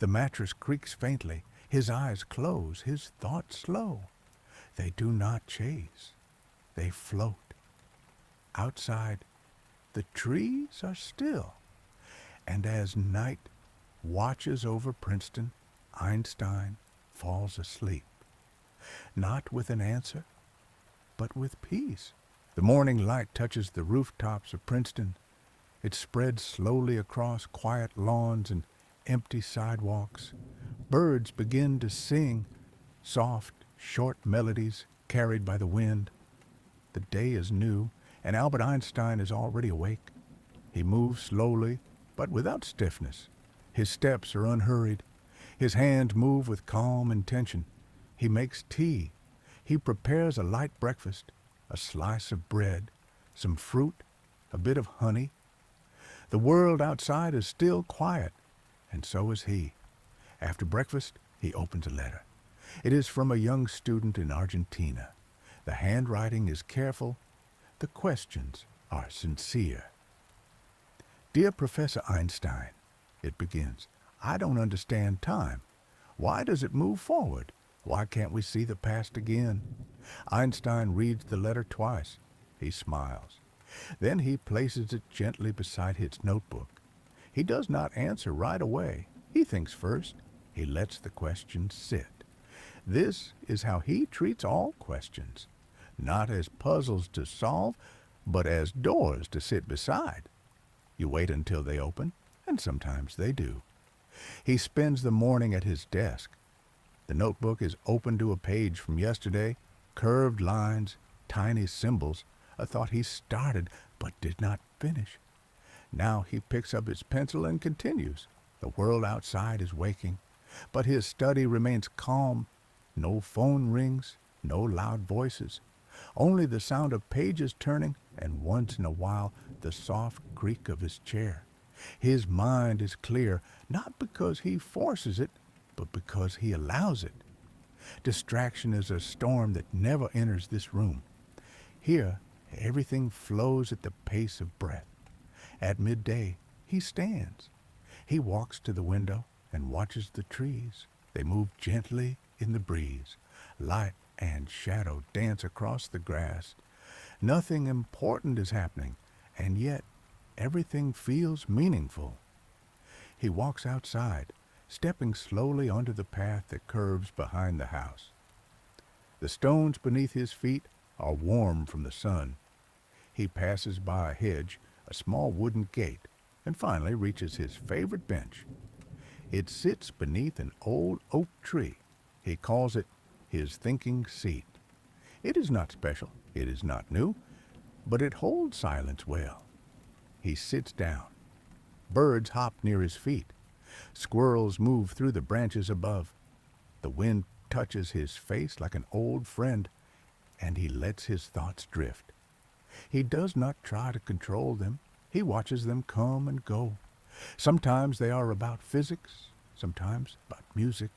A: The mattress creaks faintly. His eyes close, his thoughts slow. They do not chase. They float. Outside, the trees are still. And as night watches over Princeton, Einstein falls asleep. Not with an answer, but with peace. The morning light touches the rooftops of Princeton. It spreads slowly across quiet lawns and empty sidewalks. Birds begin to sing, soft, short melodies carried by the wind. The day is new, and Albert Einstein is already awake. He moves slowly, but without stiffness. His steps are unhurried. His hands move with calm intention. He makes tea. He prepares a light breakfast, a slice of bread, some fruit, a bit of honey. The world outside is still quiet, and so is he. After breakfast, he opens a letter. It is from a young student in Argentina. The handwriting is careful. The questions are sincere. Dear Professor Einstein, it begins, I don't understand time. Why does it move forward? Why can't we see the past again? Einstein reads the letter twice. He smiles. Then he places it gently beside his notebook. He does not answer right away. He thinks first. He lets the questions sit. This is how he treats all questions, not as puzzles to solve, but as doors to sit beside. You wait until they open, and sometimes they do. He spends the morning at his desk. The notebook is open to a page from yesterday, curved lines, tiny symbols, a thought he started but did not finish. Now he picks up his pencil and continues. The world outside is waking, but his study remains calm. No phone rings, no loud voices, only the sound of pages turning and once in a while the soft creak of his chair. His mind is clear, not because he forces it, but because he allows it. Distraction is a storm that never enters this room. Here, everything flows at the pace of breath. At midday, he stands. He walks to the window and watches the trees. They move gently in the breeze. Light and shadow dance across the grass. Nothing important is happening, and yet everything feels meaningful. He walks outside, stepping slowly onto the path that curves behind the house. The stones beneath his feet are warm from the sun. He passes by a hedge, a small wooden gate, and finally reaches his favorite bench. It sits beneath an old oak tree. He calls it his thinking seat. It is not special, it is not new, but it holds silence well. He sits down. Birds hop near his feet. Squirrels move through the branches above. The wind touches his face like an old friend, and he lets his thoughts drift. He does not try to control them. He watches them come and go. Sometimes they are about physics, sometimes about music,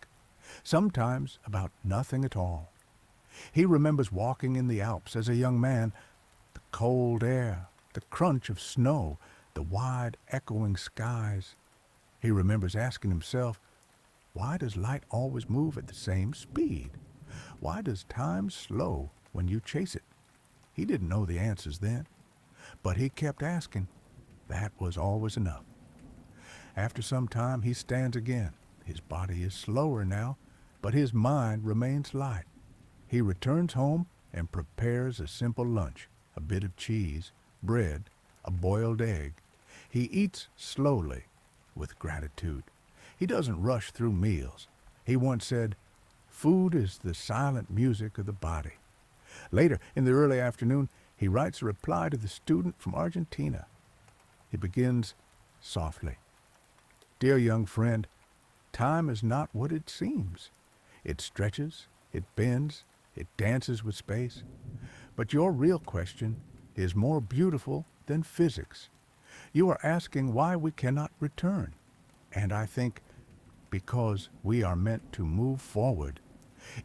A: sometimes about nothing at all. He remembers walking in the Alps as a young man, the cold air, the crunch of snow, the wide, echoing skies. He remembers asking himself, why does light always move at the same speed? Why does time slow when you chase it? He didn't know the answers then, but he kept asking. That was always enough. After some time, he stands again. His body is slower now, but his mind remains light. He returns home and prepares a simple lunch, a bit of cheese, bread, a boiled egg. He eats slowly, with gratitude. He doesn't rush through meals. He once said, food is the silent music of the body. Later, in the early afternoon, he writes a reply to the student from Argentina. He begins softly. Dear young friend, time is not what it seems. It stretches, it bends, It dances with space. But your real question is more beautiful than physics. You are asking why we cannot return. And I think because we are meant to move forward,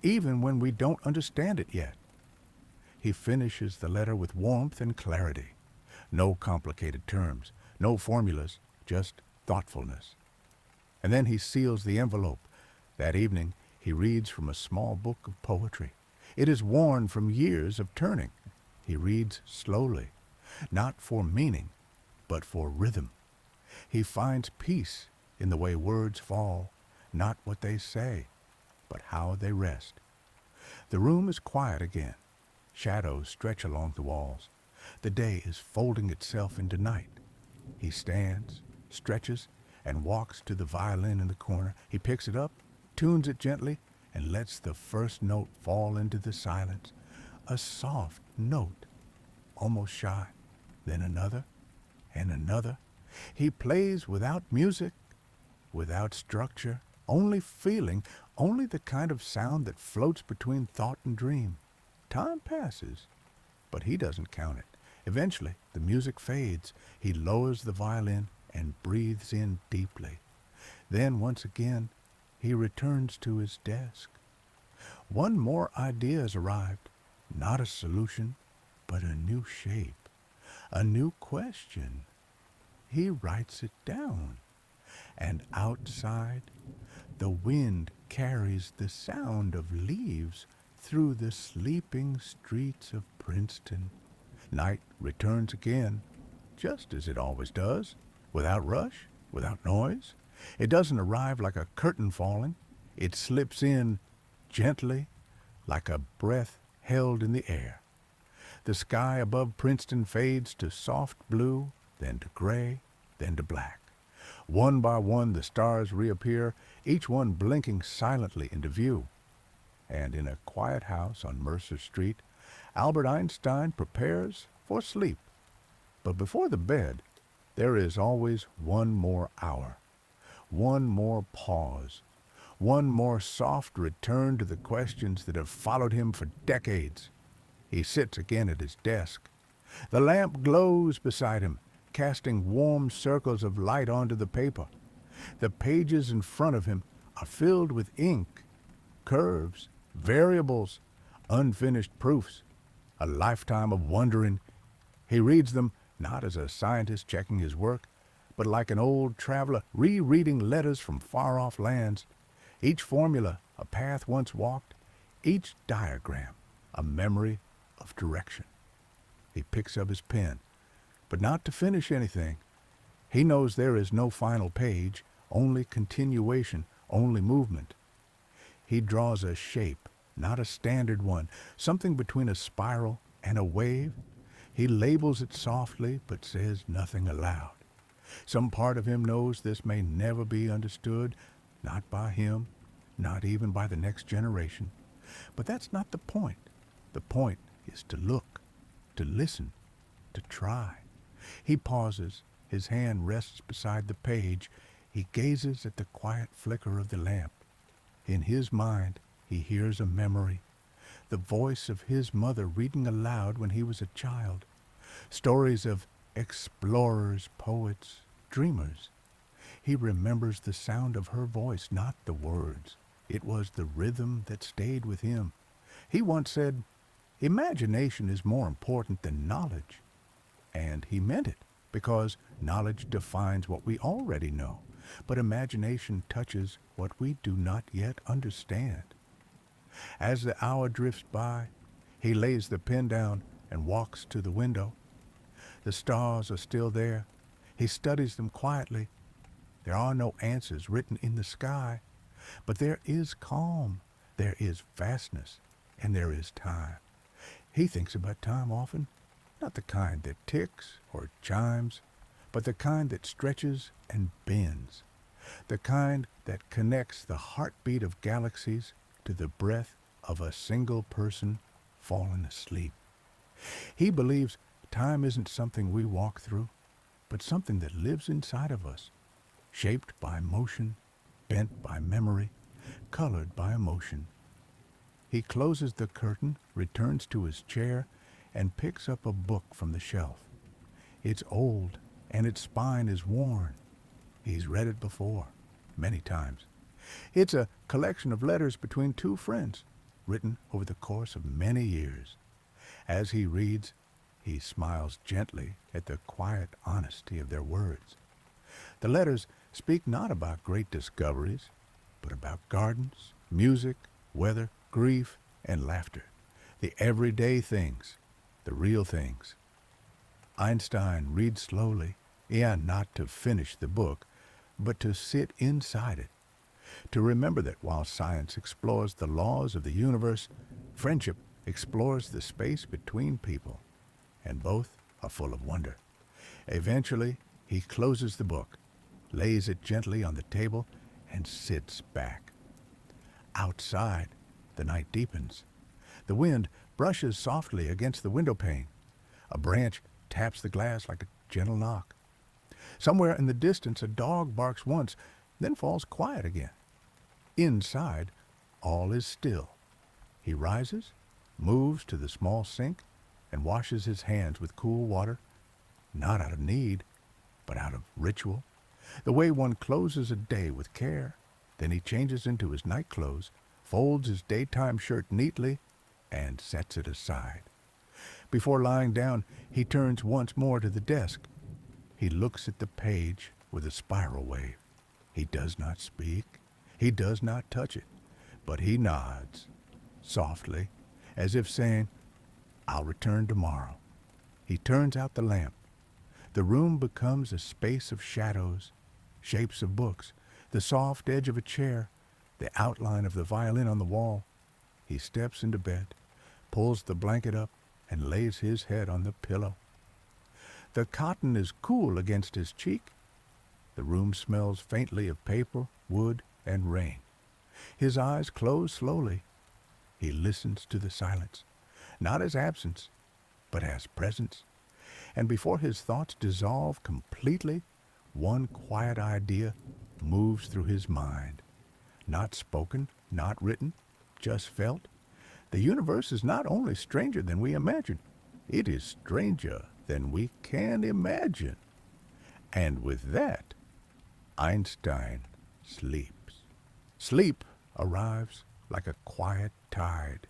A: even when we don't understand it yet. He finishes the letter with warmth and clarity. No complicated terms, no formulas, just thoughtfulness. And then he seals the envelope. That evening, he reads from a small book of poetry. It is worn from years of turning. He reads slowly, not for meaning, but for rhythm. He finds peace in the way words fall, not what they say, but how they rest. The room is quiet again. Shadows stretch along the walls. The day is folding itself into night. He stands, stretches, and walks to the violin in the corner. He picks it up, tunes it gently, and lets the first note fall into the silence. A soft note, almost shy. Then another, and another. He plays without music, without structure, only feeling, only the kind of sound that floats between thought and dream. Time passes, but he doesn't count it. Eventually, the music fades. He lowers the violin and breathes in deeply. Then, once again, he returns to his desk. One more idea has arrived. Not a solution, but a new shape, a new question. He writes it down. And outside, the wind carries the sound of leaves through the sleeping streets of Princeton. Night returns again, just as it always does, without rush, without noise. It doesn't arrive like a curtain falling. It slips in gently, like a breath held in the air. The sky above Princeton fades to soft blue, then to gray, then to black. One by one the stars reappear, each one blinking silently into view. And in a quiet house on Mercer Street, Albert Einstein prepares for sleep. But before the bed, there is always one more hour, one more pause, one more soft return to the questions that have followed him for decades. He sits again at his desk. The lamp glows beside him, casting warm circles of light onto the paper. The pages in front of him are filled with ink, curves, variables, unfinished proofs, a lifetime of wondering. He reads them not as a scientist checking his work, but like an old traveler rereading letters from far-off lands. Each formula, a path once walked, each diagram, a memory of direction. He picks up his pen, but not to finish anything. He knows there is no final page, only continuation, only movement. He draws a shape, not a standard one, something between a spiral and a wave. He labels it softly, but says nothing aloud. Some part of him knows this may never be understood, not by him, not even by the next generation. But that's not the point. The point is to look, to listen, to try. He pauses. His hand rests beside the page. He gazes at the quiet flicker of the lamp. In his mind, he hears a memory, the voice of his mother reading aloud when he was a child. Stories of explorers, poets, dreamers. He remembers the sound of her voice, not the words. It was the rhythm that stayed with him. He once said, "Imagination is more important than knowledge." And he meant it, because knowledge defines what we already know, but imagination touches what we do not yet understand. As the hour drifts by, he lays the pen down and walks to the window. The stars are still there. He studies them quietly. There are no answers written in the sky, but there is calm, there is vastness, and there is time. He thinks about time often, not the kind that ticks or chimes, but the kind that stretches and bends, the kind that connects the heartbeat of galaxies to the breath of a single person fallen asleep. He believes time isn't something we walk through, but something that lives inside of us, shaped by motion, bent by memory, colored by emotion. He closes the curtain, returns to his chair, and picks up a book from the shelf. It's old, and its spine is worn. He's read it before, many times. It's a collection of letters between two friends, written over the course of many years. As he reads, he smiles gently at the quiet honesty of their words. The letters speak not about great discoveries, but about gardens, music, weather, grief, and laughter. The everyday things, the real things. Einstein reads slowly, not to finish the book, but to sit inside it, to remember that while science explores the laws of the universe, friendship explores the space between people, and both are full of wonder. Eventually, he closes the book, lays it gently on the table, and sits back. Outside, the night deepens. The wind brushes softly against the window pane. A branch taps the glass like a gentle knock. Somewhere in the distance, a dog barks once, then falls quiet again. Inside, all is still. He rises, moves to the small sink, and washes his hands with cool water, not out of need, but out of ritual, the way one closes a day with care. Then he changes into his night clothes, folds his daytime shirt neatly, and sets it aside. Before lying down, he turns once more to the desk. He looks at the page with a spiral wave. He does not speak. He does not touch it, but he nods, softly, as if saying, "I'll return tomorrow." He turns out the lamp. The room becomes a space of shadows, shapes of books, the soft edge of a chair, the outline of the violin on the wall. He steps into bed, pulls the blanket up, and lays his head on the pillow. The cotton is cool against his cheek. The room smells faintly of paper, wood, and rain. His eyes close slowly. He listens to the silence, not as absence, but as presence. And before his thoughts dissolve completely, one quiet idea moves through his mind. Not spoken, not written, just felt. The universe is not only stranger than we imagine, it is stranger than we can imagine. And with that, Einstein sleeps. Sleep arrives like a quiet tide.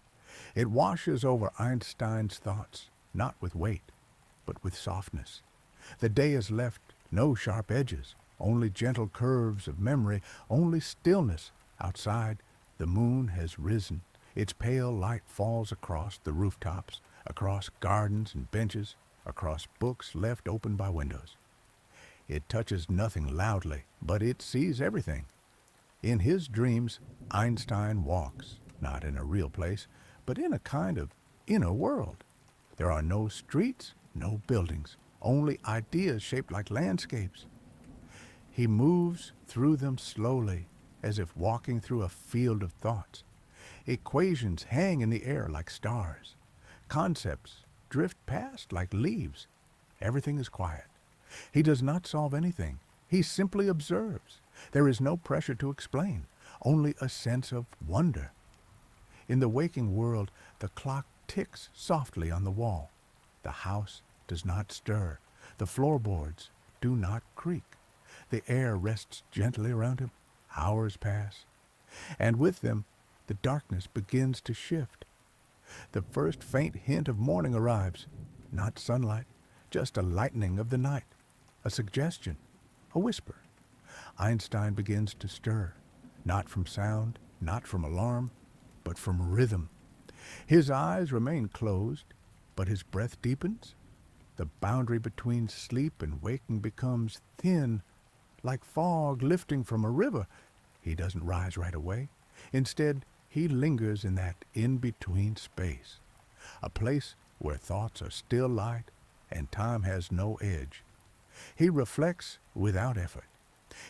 A: It washes over Einstein's thoughts, not with weight, but with softness. The day is left no sharp edges, only gentle curves of memory, only stillness. Outside, the moon has risen. Its pale light falls across the rooftops, across gardens and benches, across books left open by windows. It touches nothing loudly, but it sees everything. In his dreams, Einstein walks, not in a real place, but in a kind of inner world. There are no streets, no buildings, only ideas shaped like landscapes. He moves through them slowly, as if walking through a field of thoughts. Equations hang in the air like stars. Concepts drift past like leaves. Everything is quiet. He does not solve anything. He simply observes. There is no pressure to explain, only a sense of wonder. In the waking world, the clock ticks softly on the wall. The house does not stir. The floorboards do not creak. The air rests gently around him. Hours pass, and with them, the darkness begins to shift. The first faint hint of morning arrives. Not sunlight, just a lightening of the night, a suggestion, a whisper. Einstein begins to stir, not from sound, not from alarm, but from rhythm. His eyes remain closed, but his breath deepens. The boundary between sleep and waking becomes thin, like fog lifting from a river. He doesn't rise right away. Instead, he lingers in that in-between space, a place where thoughts are still light and time has no edge. He reflects without effort.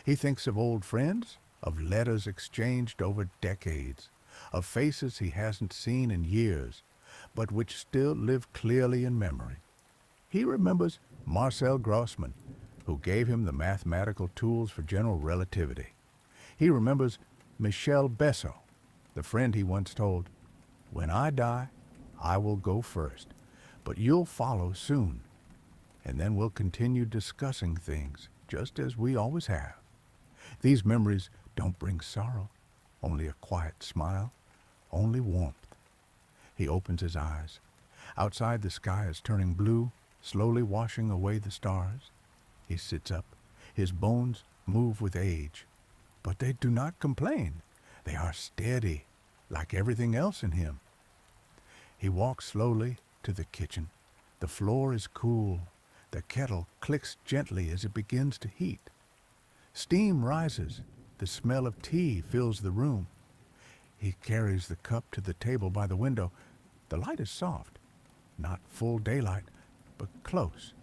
A: He thinks of old friends, of letters exchanged over decades, of faces he hasn't seen in years, but which still live clearly in memory. He remembers Marcel Grossman, who gave him the mathematical tools for general relativity. He remembers Michel Besso, the friend he once told, When I die, I will go first, but you'll follow soon, and then we'll continue discussing things just as we always have. These memories don't bring sorrow, only a quiet smile, only warmth. He opens his eyes. Outside, the sky is turning blue, slowly washing away the stars. He sits up. His bones move with age, but they do not complain. They are steady, like everything else in him. He walks slowly to the kitchen. The floor is cool. The kettle clicks gently as it begins to heat. Steam rises. The smell of tea fills the room. He carries the cup to the table by the window. The light is soft, not full daylight, but close.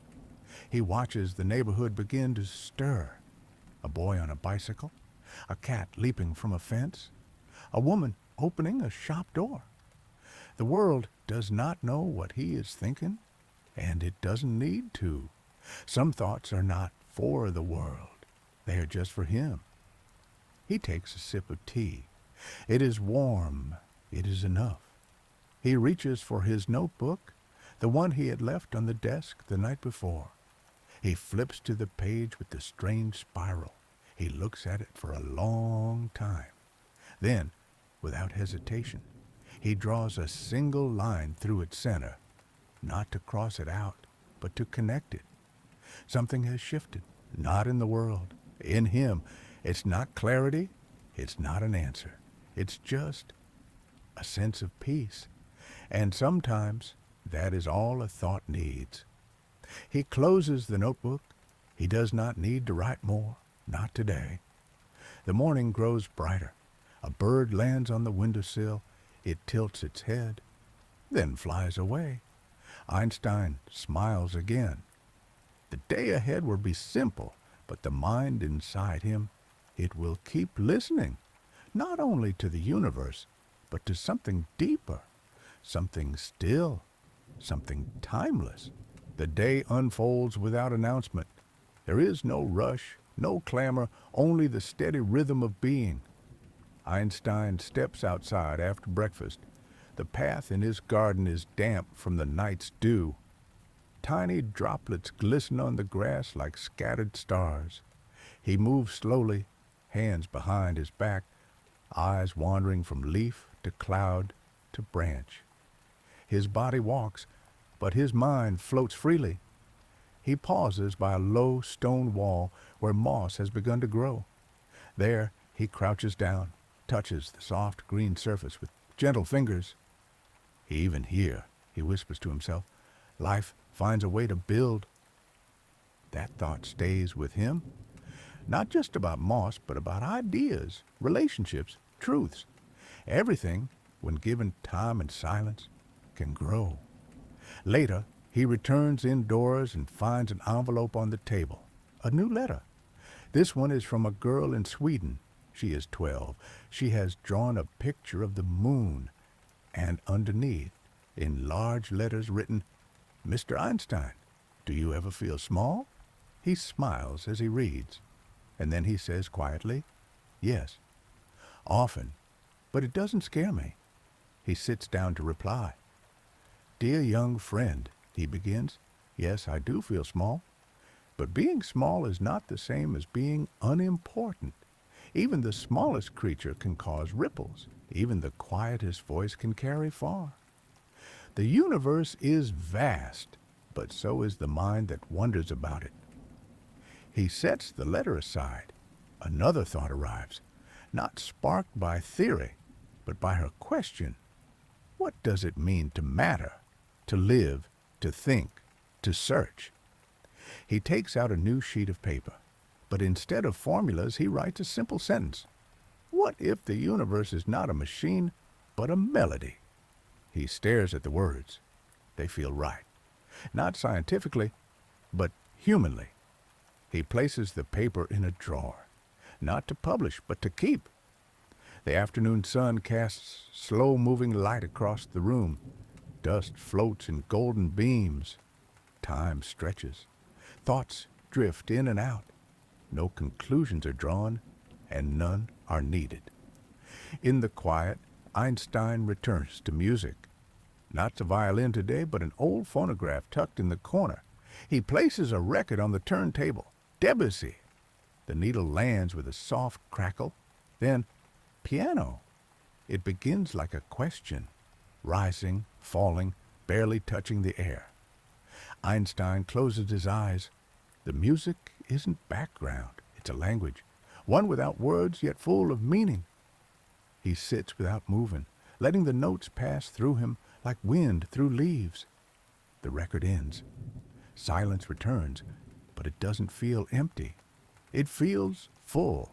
A: He watches the neighborhood begin to stir. A boy on a bicycle, a cat leaping from a fence, a woman opening a shop door. The world does not know what he is thinking, and it doesn't need to. Some thoughts are not for the world. They are just for him. He takes a sip of tea. It is warm. It is enough. He reaches for his notebook, the one he had left on the desk the night before. He flips to the page with the strange spiral. He looks at it for a long time. Then, without hesitation, he draws a single line through its center, not to cross it out, but to connect it. Something has shifted, not in the world, in him. It's not clarity. It's not an answer. It's just a sense of peace. And sometimes that is all a thought needs. He closes the notebook. He does not need to write more, not today. The morning grows brighter. A bird lands on the windowsill. It tilts its head, then flies away. Einstein smiles again. The day ahead will be simple, but the mind inside him, it will keep listening, not only to the universe, but to something deeper, something still, something timeless. The day unfolds without announcement. There is no rush, no clamor, only the steady rhythm of being. Einstein steps outside after breakfast. The path in his garden is damp from the night's dew. Tiny droplets glisten on the grass like scattered stars. He moves slowly, hands behind his back, eyes wandering from leaf to cloud to branch. His body walks, but his mind floats freely. He pauses by a low stone wall where moss has begun to grow. There he crouches down, touches the soft green surface with gentle fingers. Even here, he whispers to himself, life finds a way to build. That thought stays with him, not just about moss, but about ideas, relationships, truths. Everything, when given time and silence, can grow. Later, he returns indoors and finds an envelope on the table, a new letter. This one is from a girl in Sweden. She is 12. She has drawn a picture of the moon, and underneath, in large letters written, Mr. Einstein, do you ever feel small? He smiles as he reads, and then he says quietly, yes, often, but it doesn't scare me. He sits down to reply. Dear young friend, he begins, yes, I do feel small, but being small is not the same as being unimportant. Even the smallest creature can cause ripples. Even the quietest voice can carry far. The universe is vast, but so is the mind that wonders about it. He sets the letter aside. Another thought arrives, not sparked by theory, but by her question. What does it mean to matter, to live, to think, to search? He takes out a new sheet of paper, but instead of formulas, he writes a simple sentence. What if the universe is not a machine, but a melody? He stares at the words. They feel right. Not scientifically, but humanly. He places the paper in a drawer, not to publish, but to keep. The afternoon sun casts slow-moving light across the room. Dust floats in golden beams. Time stretches. Thoughts drift in and out. No conclusions are drawn, and none are needed. In the quiet, Einstein returns to music. Not a violin today, but an old phonograph tucked in the corner. He places a record on the turntable. Debussy. The needle lands with a soft crackle. Then, piano. It begins like a question, rising, falling, barely touching the air. Einstein closes his eyes. The music isn't background. It's a language, one without words yet full of meaning. He sits without moving, letting the notes pass through him like wind through leaves. The record ends. Silence returns, but it doesn't feel empty. It feels full.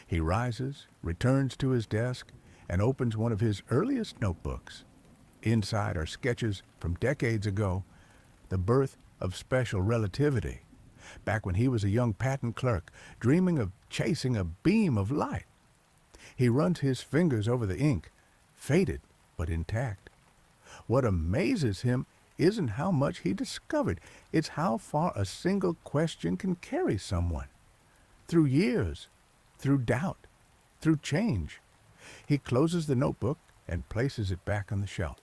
A: He rises, returns to his desk, and opens one of his earliest notebooks. Inside are sketches from decades ago, the birth of special relativity, back when he was a young patent clerk, dreaming of chasing a beam of light. He runs his fingers over the ink, faded but intact. What amazes him isn't how much he discovered, it's how far a single question can carry someone. Through years, through doubt, through change. He closes the notebook and places it back on the shelf.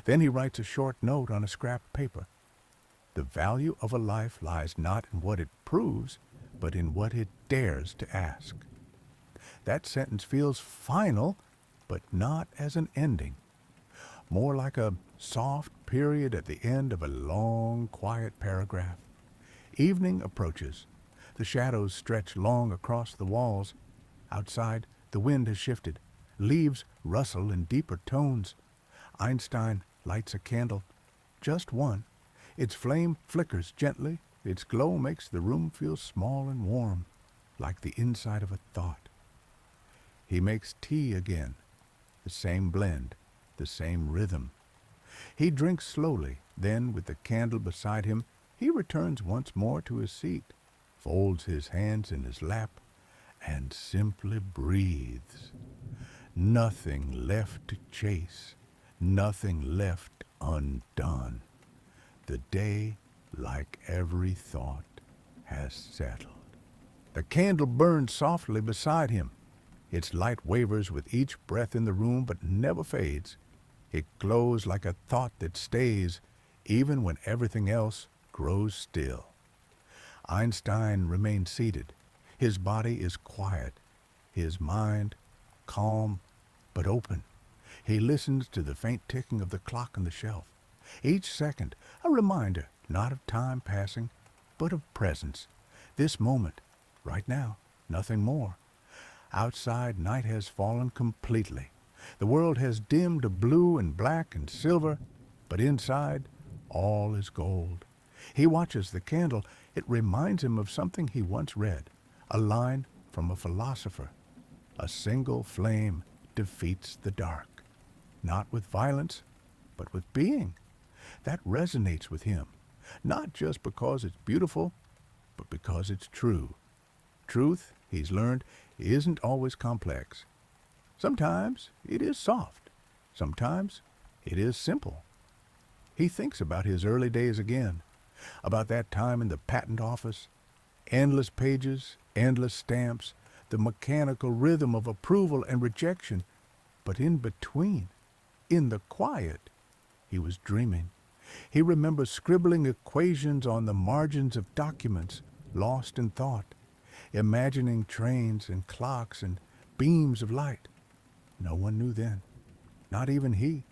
A: Then he writes a short note on a scrap of paper. The value of a life lies not in what it proves, but in what it dares to ask. That sentence feels final, but not as an ending. More like a soft period at the end of a long, quiet paragraph. Evening approaches. The shadows stretch long across the walls. Outside, the wind has shifted. Leaves rustle in deeper tones. Einstein lights a candle. Just one. Its flame flickers gently. Its glow makes the room feel small and warm, like the inside of a thought. He makes tea again. The same blend, the same rhythm. He drinks slowly. Then, with the candle beside him, he returns once more to his seat, folds his hands in his lap, and simply breathes. Nothing left to chase, nothing left undone. The day, like every thought, has settled. The candle burns softly beside him. Its light wavers with each breath in the room but never fades. It glows like a thought that stays, even when everything else grows still. Einstein remains seated. His body is quiet, his mind calm but open. He listens to the faint ticking of the clock on the shelf. Each second, a reminder, not of time passing, but of presence. This moment, right now, nothing more. Outside, night has fallen completely. The world has dimmed to blue and black and silver, but inside, all is gold. He watches the candle. It reminds him of something he once read, a line from a philosopher. A single flame defeats the dark, not with violence, but with being. That resonates with him, not just because it's beautiful, but because it's true. Truth, he's learned, isn't always complex. Sometimes it is soft. Sometimes it is simple. He thinks about his early days again, about that time in the patent office. Endless pages, endless stamps, the mechanical rhythm of approval and rejection. But in between, in the quiet, he was dreaming. He remembers scribbling equations on the margins of documents, lost in thought, imagining trains and clocks and beams of light. No one knew then, not even he,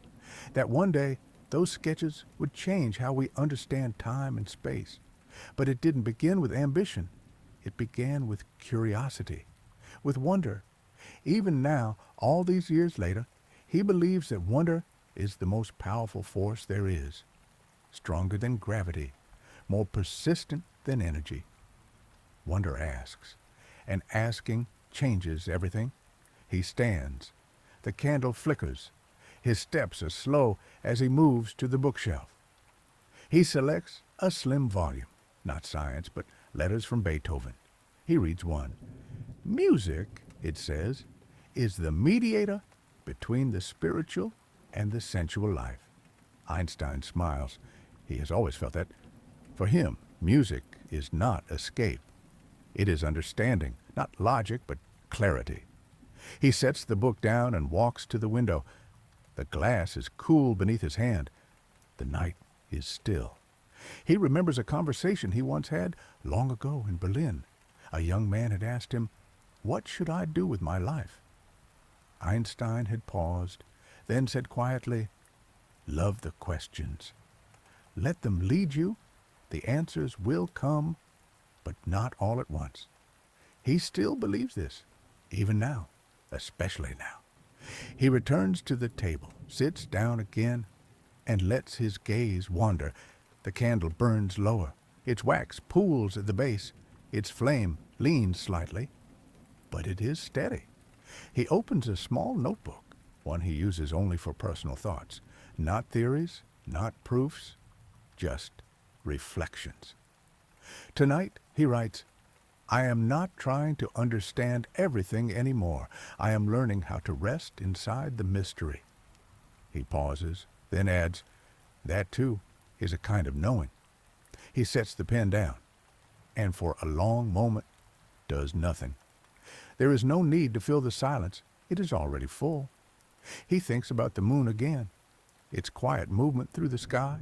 A: that one day those sketches would change how we understand time and space. But it didn't begin with ambition. It began with curiosity, with wonder. Even now, all these years later, he believes that wonder is the most powerful force there is, stronger than gravity, more persistent than energy. Wonder asks, and asking changes everything. He stands. The candle flickers. His steps are slow as he moves to the bookshelf. He selects a slim volume, not science, but letters from Beethoven. He reads one. Music, it says, is the mediator between the spiritual and the sensual life. Einstein smiles. He has always felt that. For him, music is not escape. It is understanding, not logic, but clarity. He sets the book down and walks to the window. The glass is cool beneath his hand. The night is still. He remembers a conversation he once had long ago in Berlin. A young man had asked him, "What should I do with my life?" Einstein had paused, then said quietly, "Love the questions. Let them lead you. The answers will come, but not all at once." He still believes this, even now, especially now. He returns to the table, sits down again, and lets his gaze wander. The candle burns lower. Its wax pools at the base. Its flame leans slightly, but it is steady. He opens a small notebook, one he uses only for personal thoughts. Not theories, not proofs, just reflections. Tonight, he writes, "I am not trying to understand everything anymore. I am learning how to rest inside the mystery." He pauses, then adds, "That, too, is a kind of knowing." He sets the pen down, and for a long moment does nothing. There is no need to fill the silence. It is already full. He thinks about the moon again, its quiet movement through the sky,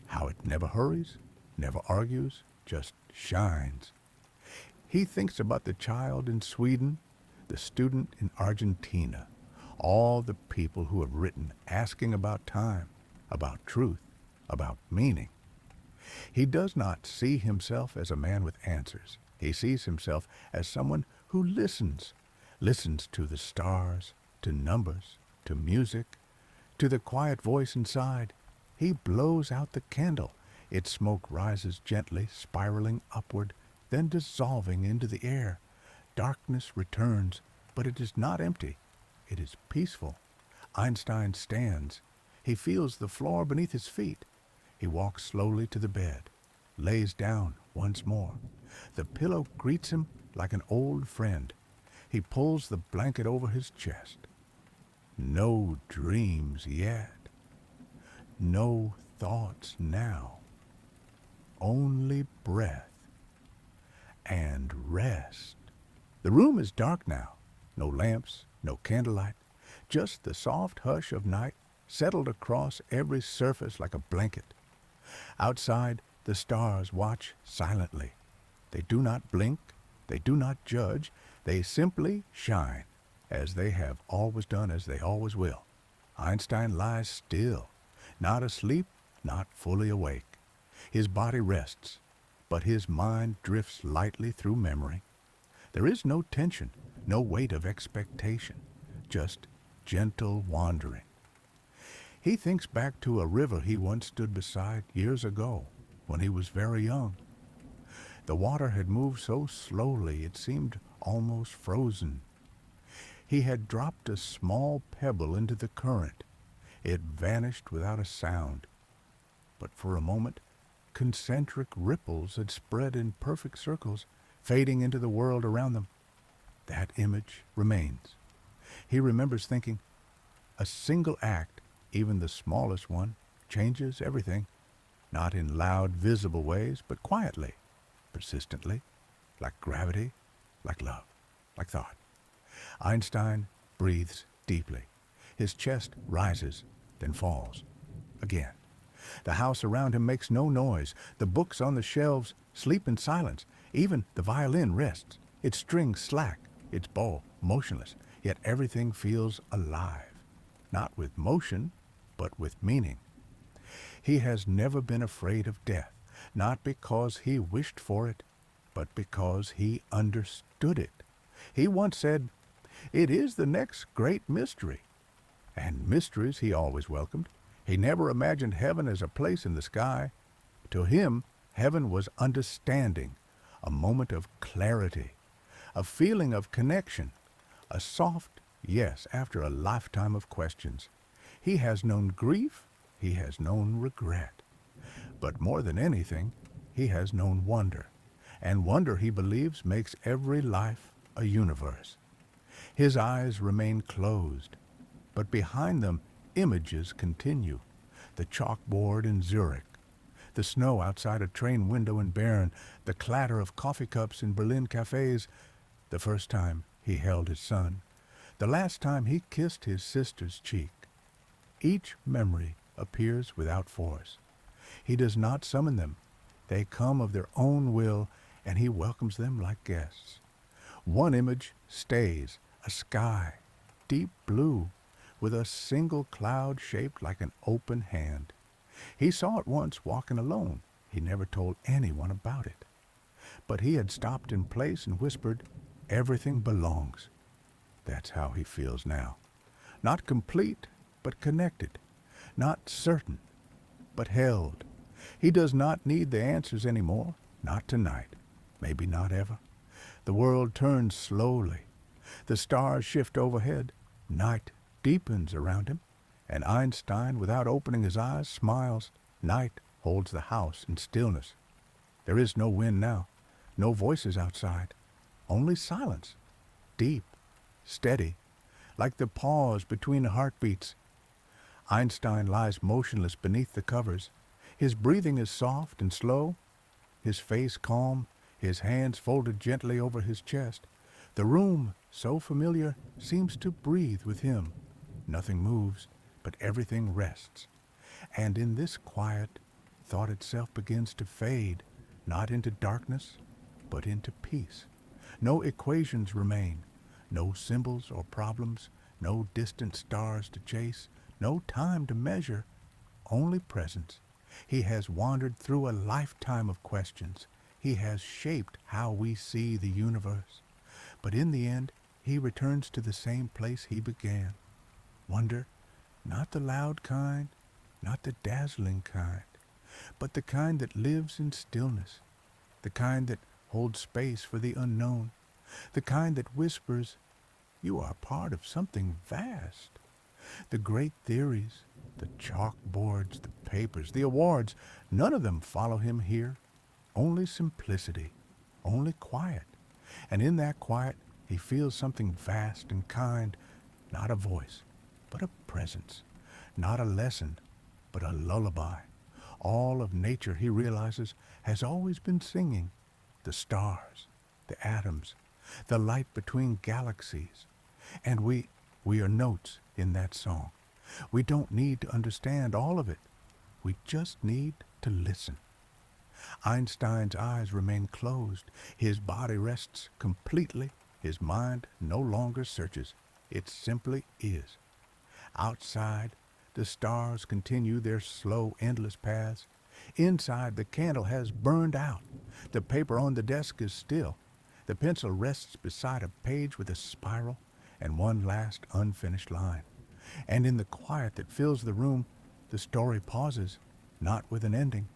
A: how it never hurries, never argues, just shines. He thinks about the child in Sweden, the student in Argentina, all the people who have written asking about time, about truth, about meaning. He does not see himself as a man with answers. He sees himself as someone who listens to the stars, to numbers, to music, to the quiet voice inside. He blows out the candle. Its smoke rises gently, spiraling upward, then dissolving into the air. Darkness returns, but it is not empty. It is peaceful. Einstein stands. He feels the floor beneath his feet. He walks slowly to the bed, lays down once more. The pillow greets him like an old friend. He pulls the blanket over his chest. No dreams yet. No thoughts now. Only breath and rest. The room is dark now. No lamps, no candlelight. Just the soft hush of night settled across every surface like a blanket. Outside, the stars watch silently. They do not blink. They do not judge. They simply shine, as they have always done, as they always will. Einstein lies still, not asleep, not fully awake. His body rests, but his mind drifts lightly through memory. There is no tension, no weight of expectation, just gentle wandering. He thinks back to a river he once stood beside years ago, when he was very young. The water had moved so slowly it seemed almost frozen. He had dropped a small pebble into the current. It vanished without a sound. But for a moment, concentric ripples had spread in perfect circles, fading into the world around them. That image remains. He remembers thinking, a single act, even the smallest one, changes everything, not in loud, visible ways, but quietly, persistently, like gravity, like love, like thought. Einstein breathes deeply. His chest rises, then falls. Again. The house around him makes no noise. The books on the shelves sleep in silence. Even the violin rests, its strings slack, its bow motionless. Yet everything feels alive, not with motion, but with meaning. He has never been afraid of death, not because he wished for it, but because he understood it. He once said, "It is the next great mystery." And mysteries he always welcomed. He never imagined heaven as a place in the sky. To him, heaven was understanding, a moment of clarity, a feeling of connection, a soft yes after a lifetime of questions. He has known grief, he has known regret. But more than anything, he has known wonder. And wonder, he believes, makes every life a universe. His eyes remain closed, but behind them images continue. The chalkboard in Zurich, the snow outside a train window in Bern, the clatter of coffee cups in Berlin cafes, the first time he held his son, the last time he kissed his sister's cheek. Each memory appears without force. He does not summon them. They come of their own will, and he welcomes them like guests. One image stays, a sky, deep blue, with a single cloud shaped like an open hand. He saw it once walking alone. He never told anyone about it. But he had stopped in place and whispered, "Everything belongs." That's how he feels now. Not complete, but connected. Not certain, but held. He does not need the answers anymore. Not tonight. Maybe not ever. The world turns slowly. The stars shift overhead. Night deepens around him. And Einstein, without opening his eyes, smiles. Night holds the house in stillness. There is no wind now. No voices outside. Only silence. Deep. Steady. Like the pause between the heartbeats. Einstein lies motionless beneath the covers. His breathing is soft and slow. His face calm. His hands folded gently over his chest. The room, so familiar, seems to breathe with him. Nothing moves, but everything rests. And in this quiet, thought itself begins to fade, not into darkness, but into peace. No equations remain, no symbols or problems, no distant stars to chase, no time to measure, only presence. He has wandered through a lifetime of questions. He has shaped how we see the universe. But in the end, he returns to the same place he began. Wonder, not the loud kind, not the dazzling kind, but the kind that lives in stillness, the kind that holds space for the unknown, the kind that whispers, "You are part of something vast." The great theories, the chalkboards, the papers, the awards, none of them follow him here. Only simplicity, only quiet. And in that quiet, he feels something vast and kind, not a voice, but a presence, not a lesson, but a lullaby. All of nature, he realizes, has always been singing. The stars, the atoms, the light between galaxies. And we are notes in that song. We don't need to understand all of it. We just need to listen. Einstein's eyes remain closed. His body rests completely. His mind no longer searches. It simply is. Outside, the stars continue their slow, endless paths. Inside, the candle has burned out. The paper on the desk is still. The pencil rests beside a page with a spiral and one last unfinished line. And in the quiet that fills the room, the story pauses, not with an ending,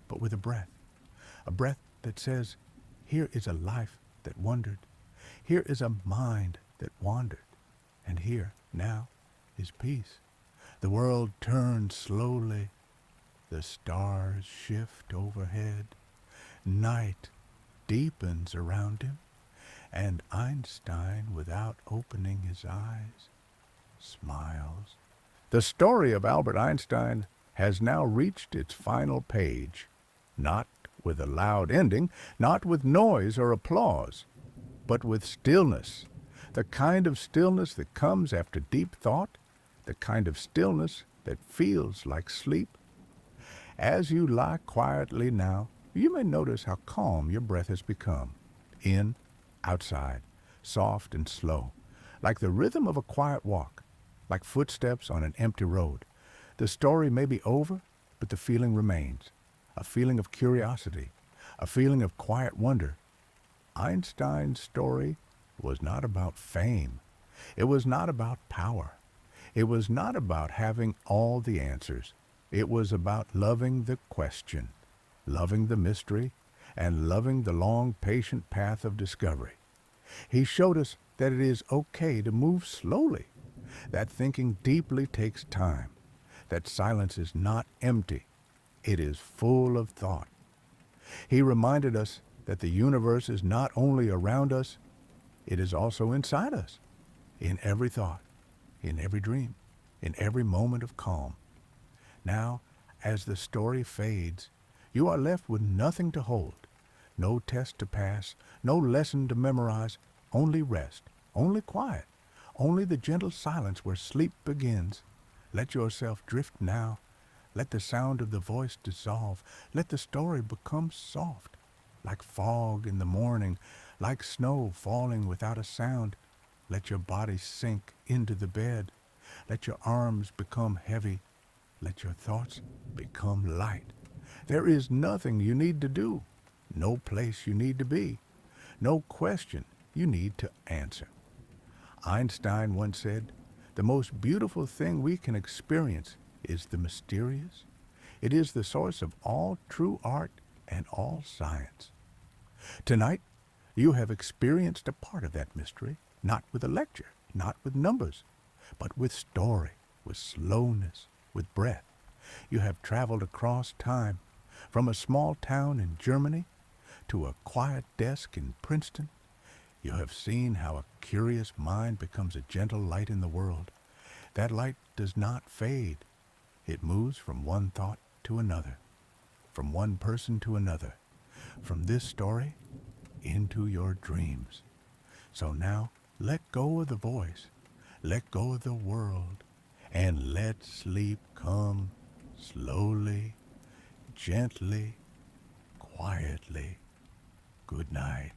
A: but with a breath that says, here is a life that wondered. Here is a mind that wandered. And here, now, is peace. The world turns slowly. The stars shift overhead. Night deepens around him. And Einstein, without opening his eyes, smiles. The story of Albert Einstein has now reached its final page. Not with a loud ending, not with noise or applause, but with stillness. The kind of stillness that comes after deep thought, the kind of stillness that feels like sleep. As you lie quietly now, you may notice how calm your breath has become. In, outside, soft and slow, like the rhythm of a quiet walk, like footsteps on an empty road. The story may be over, but the feeling remains. A feeling of curiosity, a feeling of quiet wonder. Einstein's story was not about fame. It was not about power. It was not about having all the answers. It was about loving the question, loving the mystery, and loving the long, patient path of discovery. He showed us that it is okay to move slowly, that thinking deeply takes time, that silence is not empty. It is full of thought. He reminded us that the universe is not only around us, it is also inside us, in every thought, in every dream, in every moment of calm. Now, as the story fades, you are left with nothing to hold, no test to pass, no lesson to memorize, only rest, only quiet, Only the gentle silence where sleep begins. Let yourself drift now. Let the sound of the voice dissolve. Let the story become soft, like fog in the morning, like snow falling without a sound. Let your body sink into the bed. Let your arms become heavy. Let your thoughts become light. There is nothing you need to do, no place you need to be, no question you need to answer. Einstein once said, "The most beautiful thing we can experience is the mysterious. It is the source of all true art and all science." Tonight, you have experienced a part of that mystery, not with a lecture, not with numbers, but with story, with slowness, with breath. You have traveled across time, from a small town in Germany to a quiet desk in Princeton. You have seen how a curious mind becomes a gentle light in the world. That light does not fade. It moves from one thought to another, from one person to another, from this story into your dreams. So now, let go of the voice, let go of the world, and let sleep come slowly, gently, quietly. Good night.